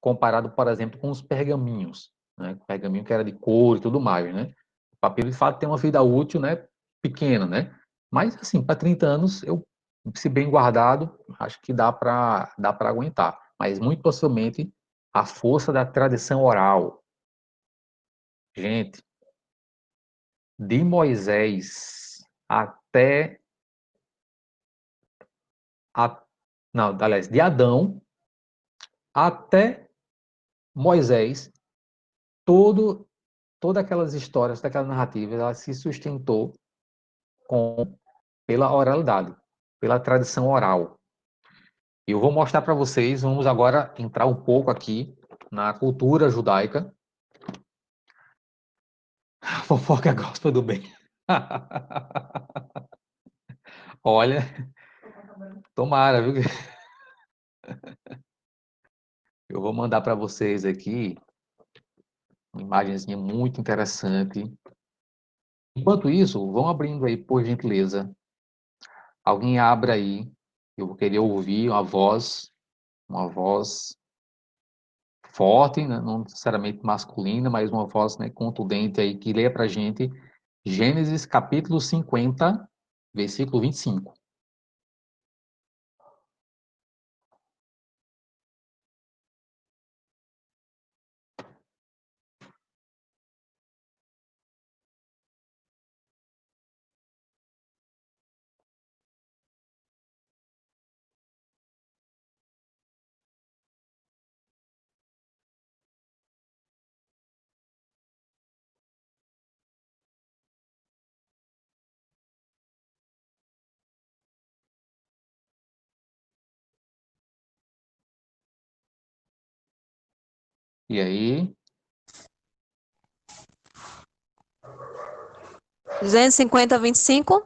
Comparado, por exemplo, com os pergaminhos, né? Pergaminho que era de couro e tudo mais, né? O papiro, de fato, tem uma vida útil, né? Pequena, né? Mas, assim, para 30 anos, se bem guardado, acho que dá para aguentar. Mas, muito possivelmente, a força da tradição oral. Gente, de Moisés até a, não, aliás, de Adão até Moisés, todo, todas aquelas histórias, todas aquelas narrativas, ela se sustentou pela oralidade, pela tradição oral. Eu vou mostrar para vocês, vamos agora entrar um pouco aqui na cultura judaica. Fofoca gospel do bem. Olha, tomara, viu? Eu vou mandar para vocês aqui uma imagenzinha muito interessante. Enquanto isso, vão abrindo aí, por gentileza. Alguém abra aí. Eu vou querer ouvir uma voz forte, né? Não necessariamente masculina, mas uma voz, né, contundente aí que leia para gente Gênesis capítulo 50, versículo 25. E aí, 250, 25?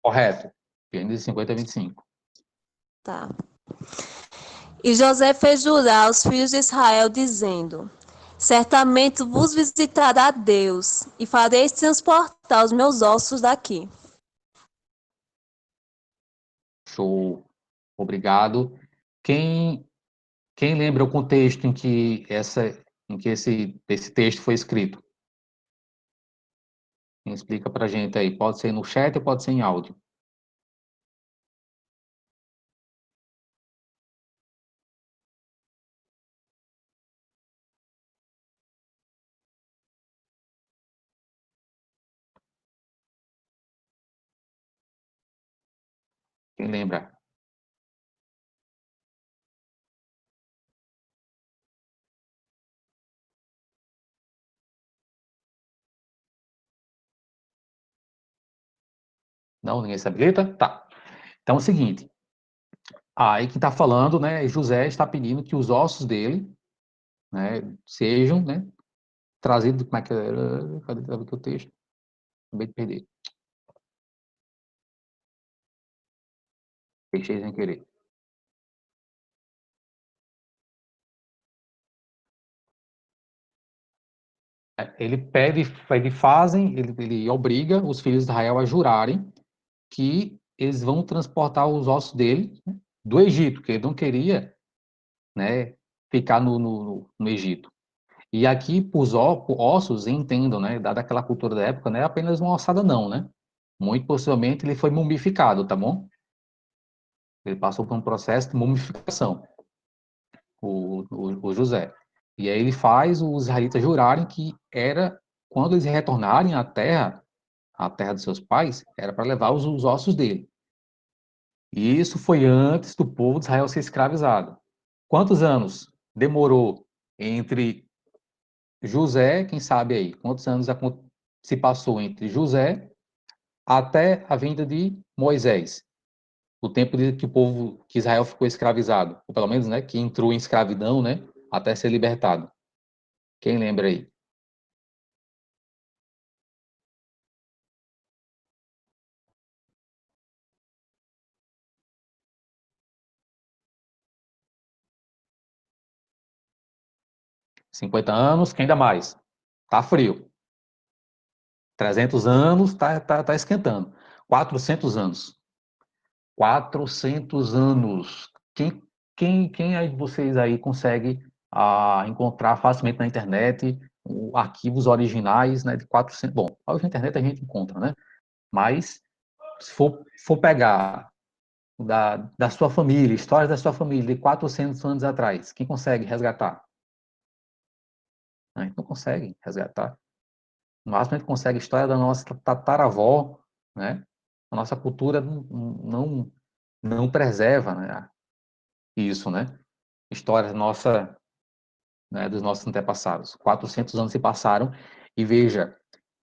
correto. Gênesis 50, 25. Tá. E José fez jurar aos filhos de Israel, dizendo: Certamente vos visitará Deus, e fareis transportar os meus ossos daqui. Show. Obrigado. Quem, quem lembra o contexto em que esse texto foi escrito? Quem explica para a gente aí? Pode ser no chat ou pode ser em áudio? Quem lembra? Não, ninguém se habilita? Tá. Então é o seguinte. Aí quem está falando, né? José está pedindo que os ossos dele, né, sejam, né, trazidos. Como é que cadê aqui o texto? Acabei de perder. Deixei sem querer. Ele pede, ele obriga os filhos de Israel a jurarem que eles vão transportar os ossos dele, né, do Egito, que ele não queria, né, ficar no Egito. E aqui, por ossos, entendam, né, dada aquela cultura da época, não é apenas uma ossada não, né? Muito possivelmente ele foi mumificado, tá bom? Ele passou por um processo de mumificação, o José. E aí ele faz os israelitas jurarem que era, quando eles retornarem à terra dos seus pais, era para levar os ossos dele. E isso foi antes do povo de Israel ser escravizado. Quantos anos demorou entre José, quem sabe aí, quantos anos se passou entre José até a vinda de Moisés? O tempo de que o povo, que Israel ficou escravizado, ou pelo menos, né, que entrou em escravidão, né, até ser libertado. Quem lembra aí? 50 anos, quem dá mais? Tá frio. 300 anos, tá esquentando. 400 anos. 400 anos. Quem aí de vocês aí consegue encontrar facilmente na internet arquivos originais, né, de 400? Bom, hoje na internet a gente encontra, né? Mas se for pegar da sua família, histórias da sua família de 400 anos atrás, quem consegue resgatar? A gente não consegue resgatar. No máximo a gente consegue a história da nossa tataravó, né? A nossa cultura não preserva, né? Isso, né? História nossa, né, dos nossos antepassados. 400 anos se passaram e veja,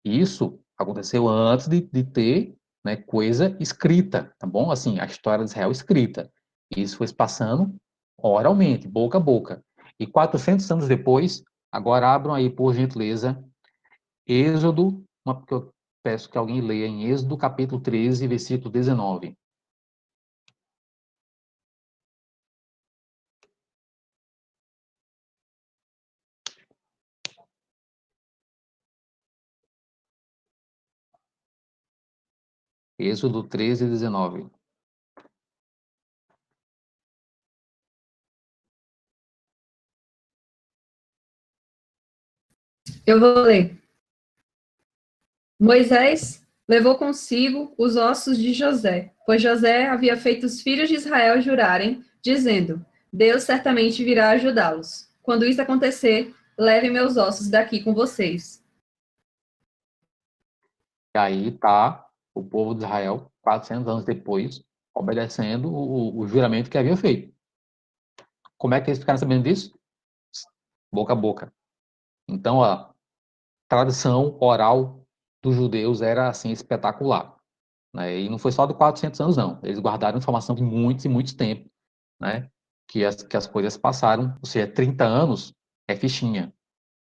isso aconteceu antes de ter, né, coisa escrita, tá bom? Assim, a história de Israel escrita. Isso foi se passando oralmente, boca a boca. E 400 anos depois, agora abram aí, por gentileza, Êxodo, que eu peço que alguém leia em Êxodo, capítulo 13, versículo 19. Êxodo 13, 19. Eu vou ler. Moisés levou consigo os ossos de José, pois José havia feito os filhos de Israel jurarem, dizendo: Deus certamente virá ajudá-los. Quando isso acontecer, leve meus ossos daqui com vocês. E aí está o povo de Israel, 400 anos depois, obedecendo o juramento que havia feito. Como é que eles ficaram sabendo disso? Boca a boca. Então, a tradição oral dos judeus era assim espetacular, né? E não foi só de 400 anos, não. Eles guardaram informação de muitos e muitos tempos, né? Que as coisas passaram, ou seja, 30 anos é fichinha,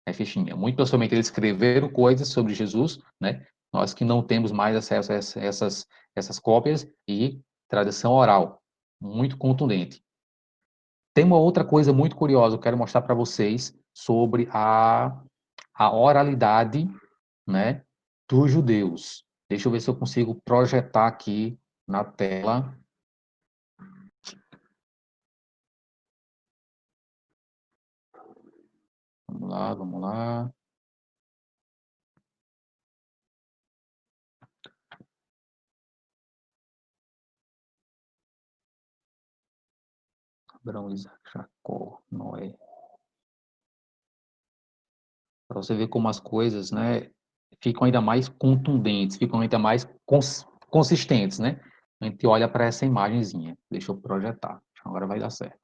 é fichinha. Muito possivelmente eles escreveram coisas sobre Jesus, né? Nós que não temos mais acesso a essas cópias e tradição oral, muito contundente. Tem uma outra coisa muito curiosa, eu quero mostrar para vocês sobre a oralidade, né, dos judeus. Deixa eu ver se eu consigo projetar aqui na tela. Vamos lá, vamos lá. Abraão, Isaac, Jacó, Noé. Para você ver como as coisas, né, ficam ainda mais contundentes, ficam ainda mais consistentes, né? A gente olha para essa imagenzinha. Deixa eu projetar. Agora vai dar certo.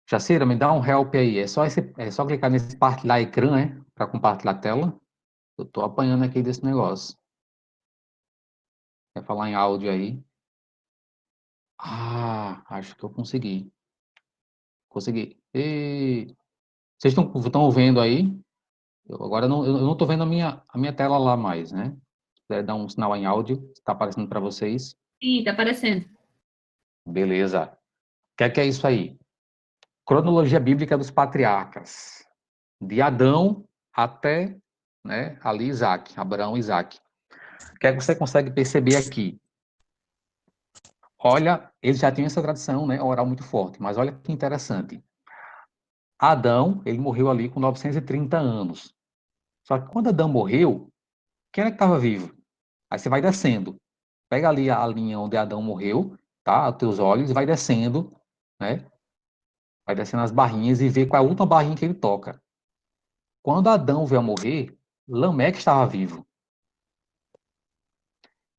Jacira, me dá um help aí. É só clicar nesse partilhar ecrã, né? Para compartilhar a tela. Eu estou apanhando aqui desse negócio. Quer falar em áudio aí? Ah, acho que eu consegui. Consegui. E... Vocês estão vendo aí? Eu não estou vendo a minha tela lá mais, né? Se puder dar um sinal em áudio, está aparecendo para vocês. Sim, tá aparecendo. Beleza. O que é isso aí? Cronologia bíblica dos patriarcas. De Adão até, né, ali Isaac, Abraão e Isaac. O que é que você consegue perceber aqui? Olha, eles já tinham essa tradição, né, oral muito forte, mas olha que interessante. Adão, ele morreu ali com 930 anos. Só que quando Adão morreu, quem é que estava vivo? Aí você vai descendo. Pega ali a linha onde Adão morreu, tá? Os teus olhos e vai descendo, né? Vai descendo as barrinhas e vê qual é a última barrinha que ele toca. Quando Adão veio a morrer, Lameque estava vivo.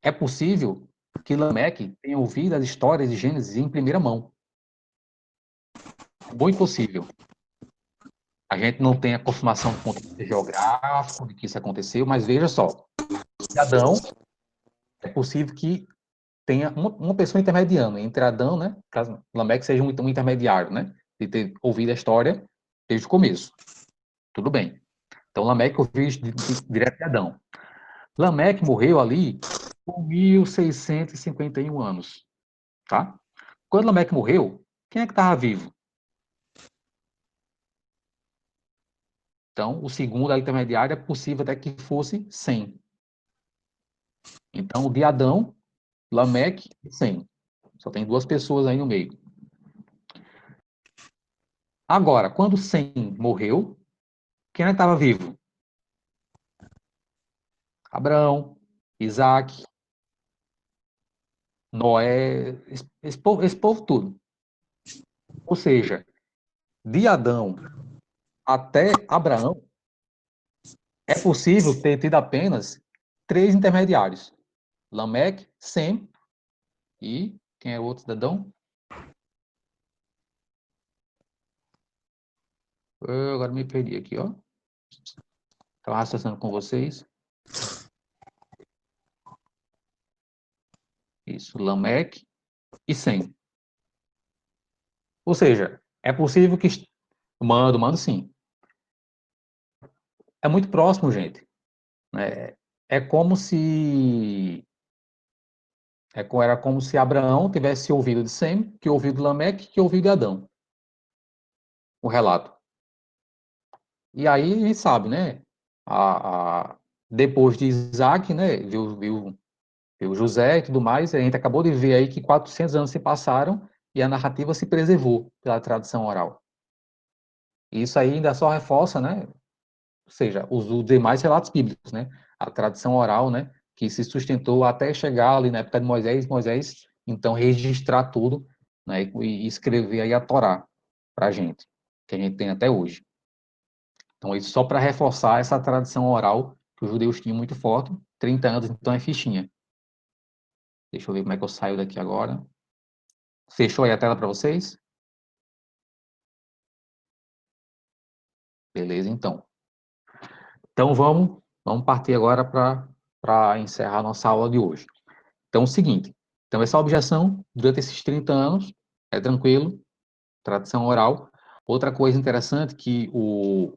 É possível que Lameque tenha ouvido as histórias de Gênesis em primeira mão. Muito possível. A gente não tem a confirmação do ponto de vista geográfico de que isso aconteceu, mas veja só. Adão, é possível que tenha uma pessoa intermediando entre Adão, né? Caso Lameque seja um intermediário, né? De ter ouvido a história desde o começo. Tudo bem. Então, Lameque ouviu direto de Adão. Lameque morreu ali com 1651 anos, tá? Quando Lameque morreu, quem é que estava vivo? Então, o segundo, a intermediária, é possível até que fosse Sem. Então, de Adão, Lameque e Sem. Só tem duas pessoas aí no meio. Agora, quando Sem morreu, quem estava vivo? Abraão, Isaac, Noé, esse povo tudo. Ou seja, de Adão até Abraão, é possível ter tido apenas três intermediários: Lameque, Sem e quem é o outro cidadão? Eu agora me perdi aqui, ó. Estava raciocinando com vocês. Isso, Lameque e Sem. Ou seja, é possível que. Mando sim. É muito próximo, gente. É como se. Era como se Abraão tivesse ouvido de Sem, que ouviu de Lameque, que ouviu de Adão. O relato. E aí a gente sabe, né? Depois de Isaac, né? Viu José e tudo mais, a gente acabou de ver aí que 400 anos se passaram e a narrativa se preservou pela tradição oral. E isso aí ainda só reforça, né? Ou seja, os demais relatos bíblicos, né? A tradição oral, né? Que se sustentou até chegar ali na época de Moisés, então, registrar tudo, né? E escrever aí a Torá para a gente, que a gente tem até hoje. Então, isso só para reforçar essa tradição oral que os judeus tinham muito forte. 30 anos, então, é fichinha. Deixa eu ver como é que eu saio daqui agora. Fechou aí a tela para vocês? Beleza, então. Então, vamos partir agora para encerrar a nossa aula de hoje. Então, é o seguinte. Então, essa objeção, durante esses 30 anos, é tranquilo, tradição oral. Outra coisa interessante que o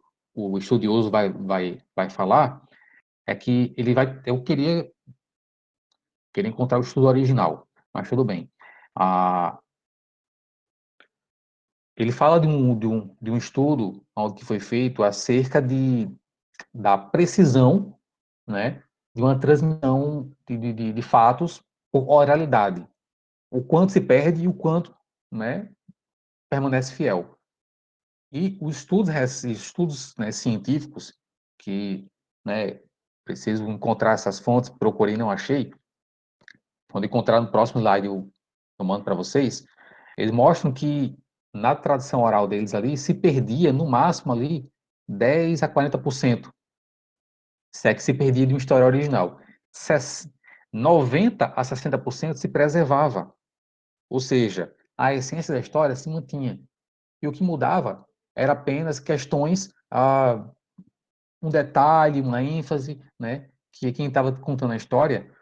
estudioso vai falar é que ele vai. Eu queria encontrar o estudo original, mas tudo bem. Ah, ele fala de um estudo que foi feito acerca da precisão, né, de uma transmissão de fatos por oralidade. O quanto se perde e o quanto, né, permanece fiel. E os estudos, né, científicos que, né, preciso encontrar essas fontes, procurei, não achei. Quando encontrar no próximo slide eu mando para vocês. Eles mostram que na tradição oral deles ali se perdia no máximo ali 10 a 40%, se é que se perdia de uma história original. 90 a 60% se preservava, ou seja, a essência da história se mantinha. E o que mudava era apenas questões, um detalhe, uma ênfase, né, que quem estava contando a história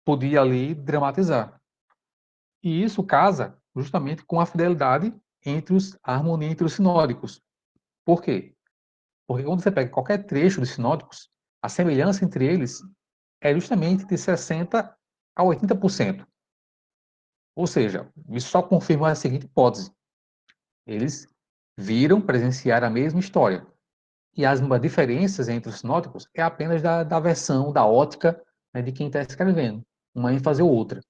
podia ali dramatizar. E isso casa justamente com a fidelidade a harmonia entre os sinódicos. Por quê? Porque quando você pega qualquer trecho dos sinódicos, a semelhança entre eles é justamente de 60 a 80%. Ou seja, isso só confirma a seguinte hipótese: eles viram, presenciaram a mesma história. E as diferenças entre os sinóticos é apenas da versão, da ótica, né, de quem está escrevendo. Uma ênfase ou outra.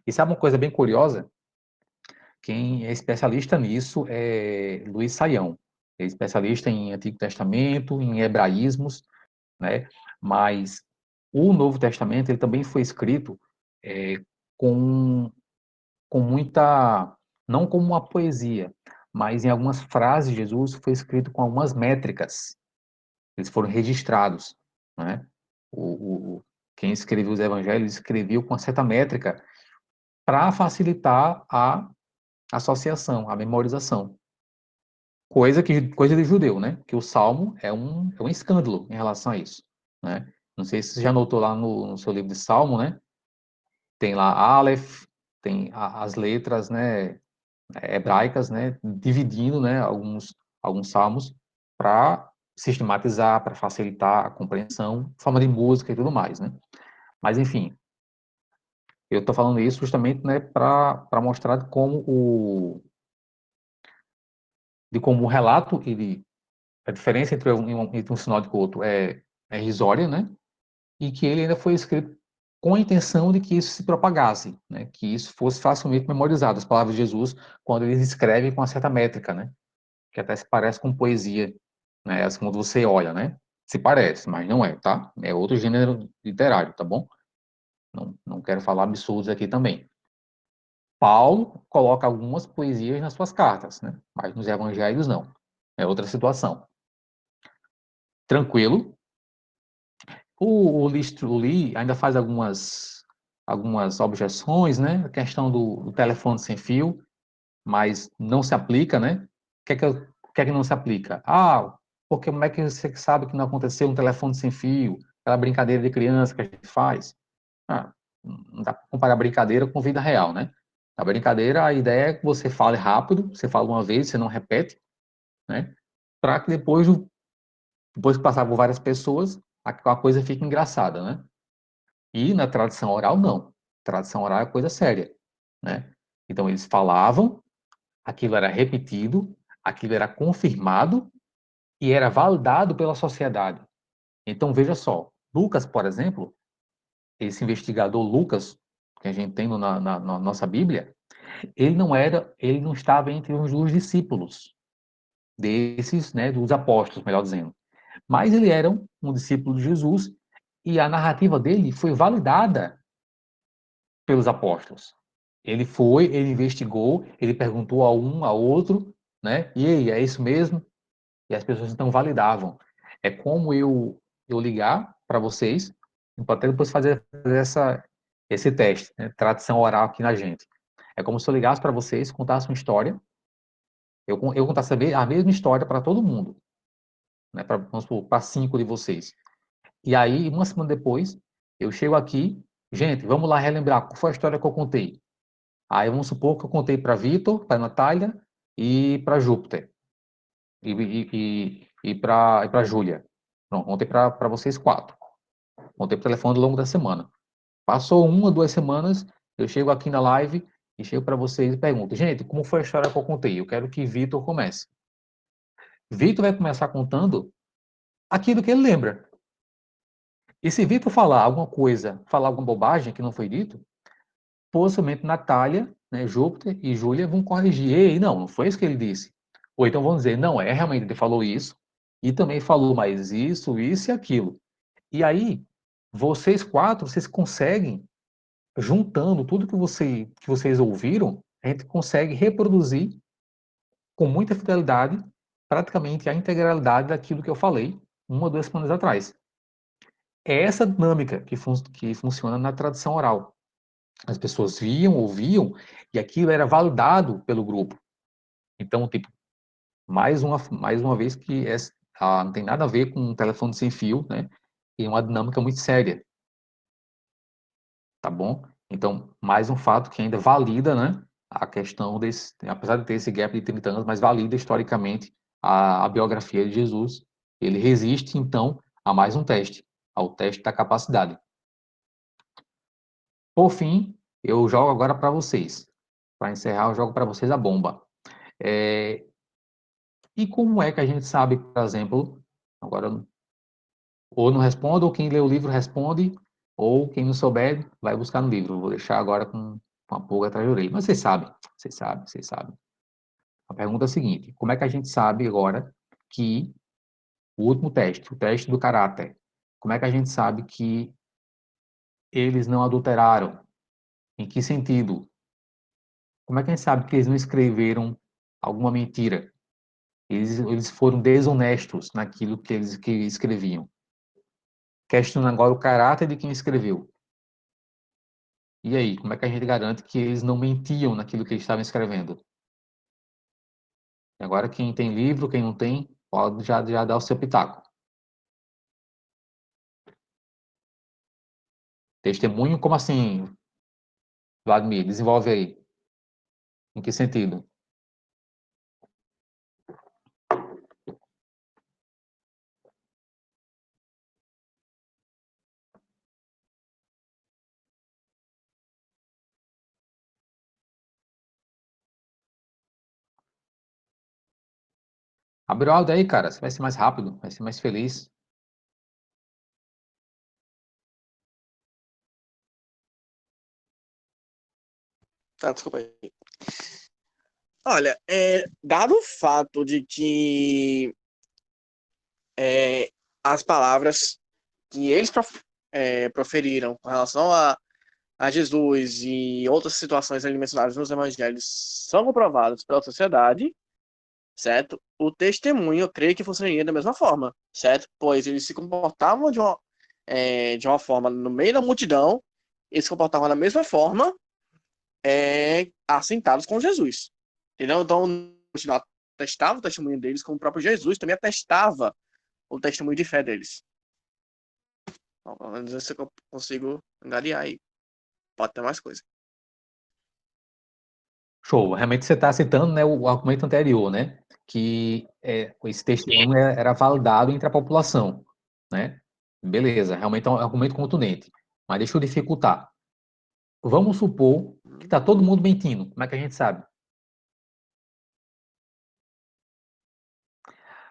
E sabe uma coisa bem curiosa? Quem é especialista nisso é Luiz Saião. Ele é especialista em Antigo Testamento, em hebraísmos, né? Mas o Novo Testamento ele também foi escrito é, com, com muita, não como uma poesia, mas em algumas frases de Jesus foi escrito com algumas métricas. Eles foram registrados, né? Quem escreveu os evangelhos escreveu com uma certa métrica para facilitar a associação, a memorização. Coisa de judeu, né? Que o Salmo é um escândalo em relação a isso, né? Não sei se você já notou lá no seu livro de Salmo, né? Tem lá Aleph, tem as letras, né, hebraicas, né, dividindo, né, alguns salmos para sistematizar, para facilitar a compreensão, forma de música e tudo mais, né? Mas enfim, eu estou falando isso justamente, né, para mostrar de como o relato ele A diferença entre um sinótico e outro é irrisória, né? E que ele ainda foi escrito com a intenção de que isso se propagasse, né? Que isso fosse facilmente memorizado, as palavras de Jesus, quando eles escrevem com uma certa métrica, né? Que até se parece com poesia, né? Assim, quando você olha, né? Se parece, mas não é, tá? É outro gênero literário, tá bom? Não quero falar absurdos aqui também. Paulo coloca algumas poesias nas suas cartas, né? Mas nos evangelhos não. É outra situação. Tranquilo. O Lee ainda faz algumas objeções, né? A questão do telefone sem fio, mas não se aplica, né? O que é que não se aplica? Ah, porque como é que você sabe que não aconteceu um telefone sem fio? Aquela brincadeira de criança que a gente faz. Ah, não dá para comparar brincadeira com vida real, né? A brincadeira, a ideia é que você fale rápido, você fala uma vez, você não repete, né? Para que depois que passar por várias pessoas, a coisa fique engraçada, né? E na tradição oral, não. Tradição oral é coisa séria, né? Então, eles falavam, aquilo era repetido, aquilo era confirmado e era validado pela sociedade. Então, veja só, Lucas, por exemplo, esse investigador Lucas, que a gente tem na nossa Bíblia, ele não estava entre os discípulos desses, né, dos apóstolos, melhor dizendo. Mas ele era um discípulo de Jesus e a narrativa dele foi validada pelos apóstolos. Ele foi, ele investigou, ele perguntou a um, a outro, né? E aí, é isso mesmo? E as pessoas então validavam. É como eu ligar para vocês, pode até depois fazer esse teste, né? Tradição oral aqui na gente. É como se eu ligasse para vocês, contasse uma história, eu contasse a mesma história para todo mundo, né? Vamos supor, para 5 de vocês. E aí, uma semana depois, eu chego aqui, gente, vamos lá relembrar qual foi a história que eu contei. Aí vamos supor que eu contei para Vitor, para Natália e para Júpiter. E para Júlia. Não, contei para vocês 4. Contei por telefone ao longo da semana. Passou 1 ou 2 semanas, eu chego aqui na live e chego para vocês e pergunto, gente, como foi a história que eu contei? Eu quero que Vitor comece. Vitor vai começar contando aquilo que ele lembra. E se Vitor falar alguma coisa, falar alguma bobagem que não foi dito, possivelmente Natália, né, Júpiter e Júlia vão corrigir. Ei, não foi isso que ele disse. Ou então vão dizer, não, realmente ele falou isso, e também falou mais isso e aquilo. E aí, vocês 4, vocês conseguem, juntando tudo que vocês ouviram, a gente consegue reproduzir com muita fidelidade praticamente a integralidade daquilo que eu falei 1 ou 2 semanas atrás. É essa dinâmica que funciona na tradição oral. As pessoas viam, ouviam, e aquilo era validado pelo grupo. Então, tipo, mais uma vez que não tem nada a ver com um telefone sem fio, né? E uma dinâmica muito séria, tá bom? Então, mais um fato que ainda valida, né? A questão desse, apesar de ter esse gap de 30 anos, mas valida historicamente a biografia de Jesus. Ele resiste, então, a mais um teste, ao teste da capacidade. Por fim, eu jogo agora para vocês. Para encerrar, eu jogo para vocês a bomba. É, e como é que a gente sabe, por exemplo, agora, ou não responde, ou quem lê o livro responde, ou quem não souber vai buscar no livro. Vou deixar agora com a pulga atrás da orelha. Mas vocês sabem. A pergunta é a seguinte: como é que a gente sabe agora que o último teste, o teste do caráter, como é que a gente sabe que eles não adulteraram? Em que sentido? Como é que a gente sabe que eles não escreveram alguma mentira? Eles foram desonestos naquilo que escreviam. Questionando agora o caráter de quem escreveu. E aí, como é que a gente garante que eles não mentiam naquilo que eles estavam escrevendo? E agora, quem tem livro, quem não tem, pode já dar o seu pitaco. Testemunho, como assim, Vladimir? Desenvolve aí. Em que sentido? Abre o áudio aí, cara. Você vai ser mais rápido, vai ser mais feliz. Tá, desculpa aí. Olha, dado o fato de que as palavras que eles proferiram com relação a Jesus e outras situações ali mencionadas nos evangelhos são comprovadas pela sociedade, certo? O testemunho, eu creio que funcionaria da mesma forma, certo? Pois eles se comportavam de uma forma no meio da multidão, eles se comportavam da mesma forma, assentados com Jesus, entendeu? Então, a multidão atestava o testemunho deles, como o próprio Jesus também atestava o testemunho de fé deles. Então, pelo menos isso que eu consigo angariar aí. Pode ter mais coisa. Show. Realmente você está citando, né, o argumento anterior, né? Que esse testemunho era validado entre a população, né? Beleza, realmente é um argumento contundente. Mas deixa eu dificultar. Vamos supor que está todo mundo mentindo. Como é que a gente sabe?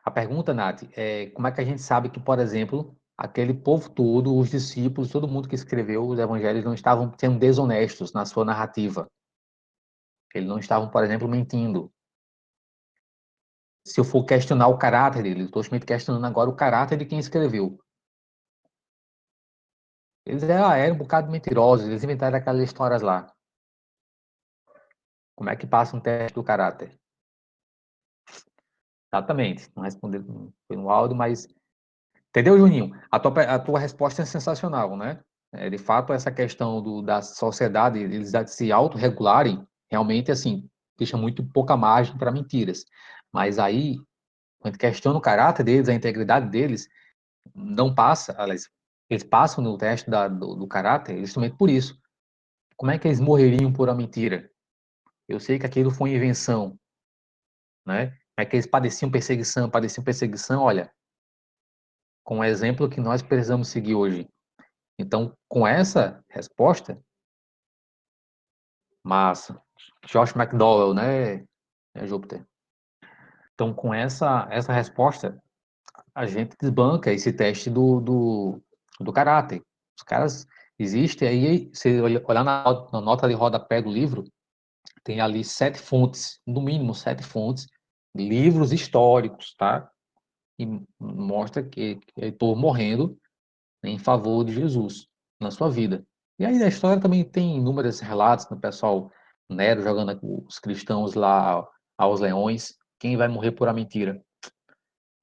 A pergunta, Nath, é como é que a gente sabe que, por exemplo, aquele povo todo, os discípulos, todo mundo que escreveu os evangelhos não estavam sendo desonestos na sua narrativa? Eles não estavam, por exemplo, mentindo. Se eu for questionar o caráter dele, estou simplesmente questionando agora o caráter de quem escreveu. Eles eram um bocado de mentirosos, eles inventaram aquelas histórias lá. Como é que passa um teste do caráter? Exatamente. Não respondeu, foi no áudio, mas... Entendeu, Juninho? A tua resposta é sensacional, né? De fato, essa questão da sociedade, eles se autorregularem, realmente, assim, deixa muito pouca margem para mentiras. Mas aí, quando questiona o caráter deles, a integridade deles, não passa, aliás, eles passam no teste do caráter justamente por isso. Como é que eles morreriam por uma mentira? Eu sei que aquilo foi invenção, né? Como é que eles padeciam perseguição, olha, com o exemplo que nós precisamos seguir hoje. Então, com essa resposta, massa. Josh McDowell, né, Júpiter? Então, com essa resposta, a gente desbanca esse teste do caráter. Os caras existem aí, se olhar na nota de rodapé do livro, tem ali 7 fontes, no mínimo 7 fontes, livros históricos, tá? E mostra que estou morrendo em favor de Jesus na sua vida. E aí na história também tem inúmeros relatos do pessoal Nero jogando os cristãos lá aos leões. Quem vai morrer por a mentira?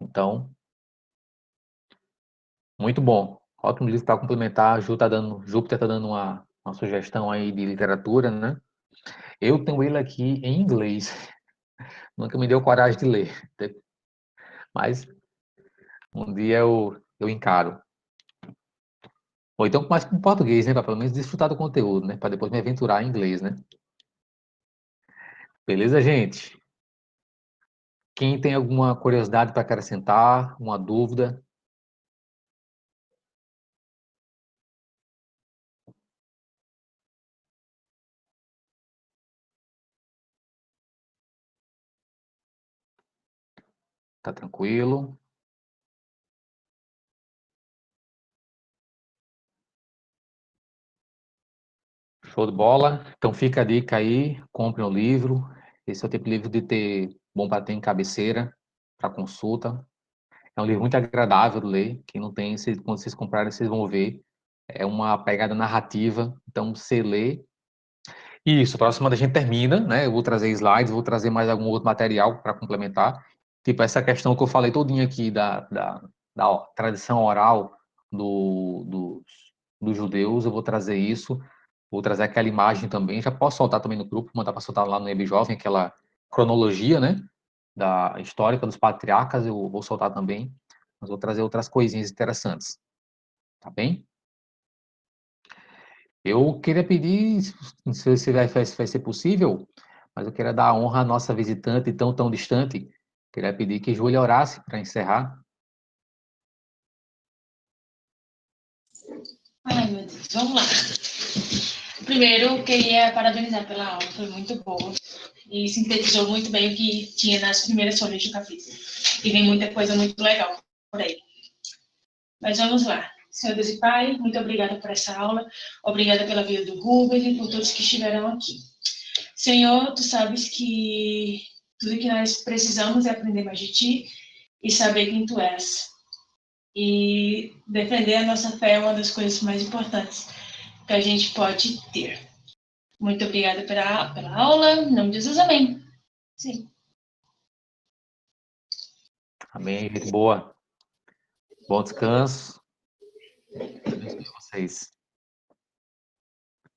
Então, muito bom. Ótimo livro para complementar. Júpiter está dando uma sugestão aí de literatura, né? Eu tenho ele aqui em inglês. Nunca me deu coragem de ler. Mas um dia eu encaro. Ou então mais com português, né? Para pelo menos desfrutar do conteúdo, né? Para depois me aventurar em inglês, né? Beleza, gente? Quem tem alguma curiosidade para acrescentar, uma dúvida? Tá tranquilo? Show de bola? Então fica a dica aí, compre um livro. Esse é o tipo de livro de ter bom para ter em cabeceira, para consulta. É um livro muito agradável de ler. Quem não tem, quando vocês comprarem, vocês vão ver. É uma pegada narrativa. Então, você lê. Isso, a próxima a gente termina, né? Eu vou trazer slides, vou trazer mais algum outro material para complementar. Tipo, essa questão que eu falei todinha aqui da tradição oral dos judeus, eu vou trazer isso. Vou trazer aquela imagem também. Já posso soltar também no grupo, mandar para soltar lá no Web Jovem, aquela cronologia, né? Da histórica dos patriarcas, eu vou soltar também. Mas vou trazer outras coisinhas interessantes. Tá bem? Eu queria pedir, não sei se vai ser possível, mas eu queria dar a honra à nossa visitante tão distante. Queria pedir que Júlia orasse para encerrar. Ai, meu Deus, vamos lá. Primeiro, eu queria parabenizar pela aula, foi muito boa e sintetizou muito bem o que tinha nas primeiras folhas do capítulo. E vem muita coisa muito legal por aí. Mas vamos lá. Senhor Deus e Pai, muito obrigada por essa aula. Obrigada pela vida do Rubens e por todos que estiveram aqui. Senhor, tu sabes que tudo que nós precisamos é aprender mais de ti e saber quem tu és. E defender a nossa fé é uma das coisas mais importantes que a gente pode ter. Muito obrigada pela aula. Em nome de Jesus, amém. Sim. Amém, gente boa. Bom descanso. Deus abençoe vocês.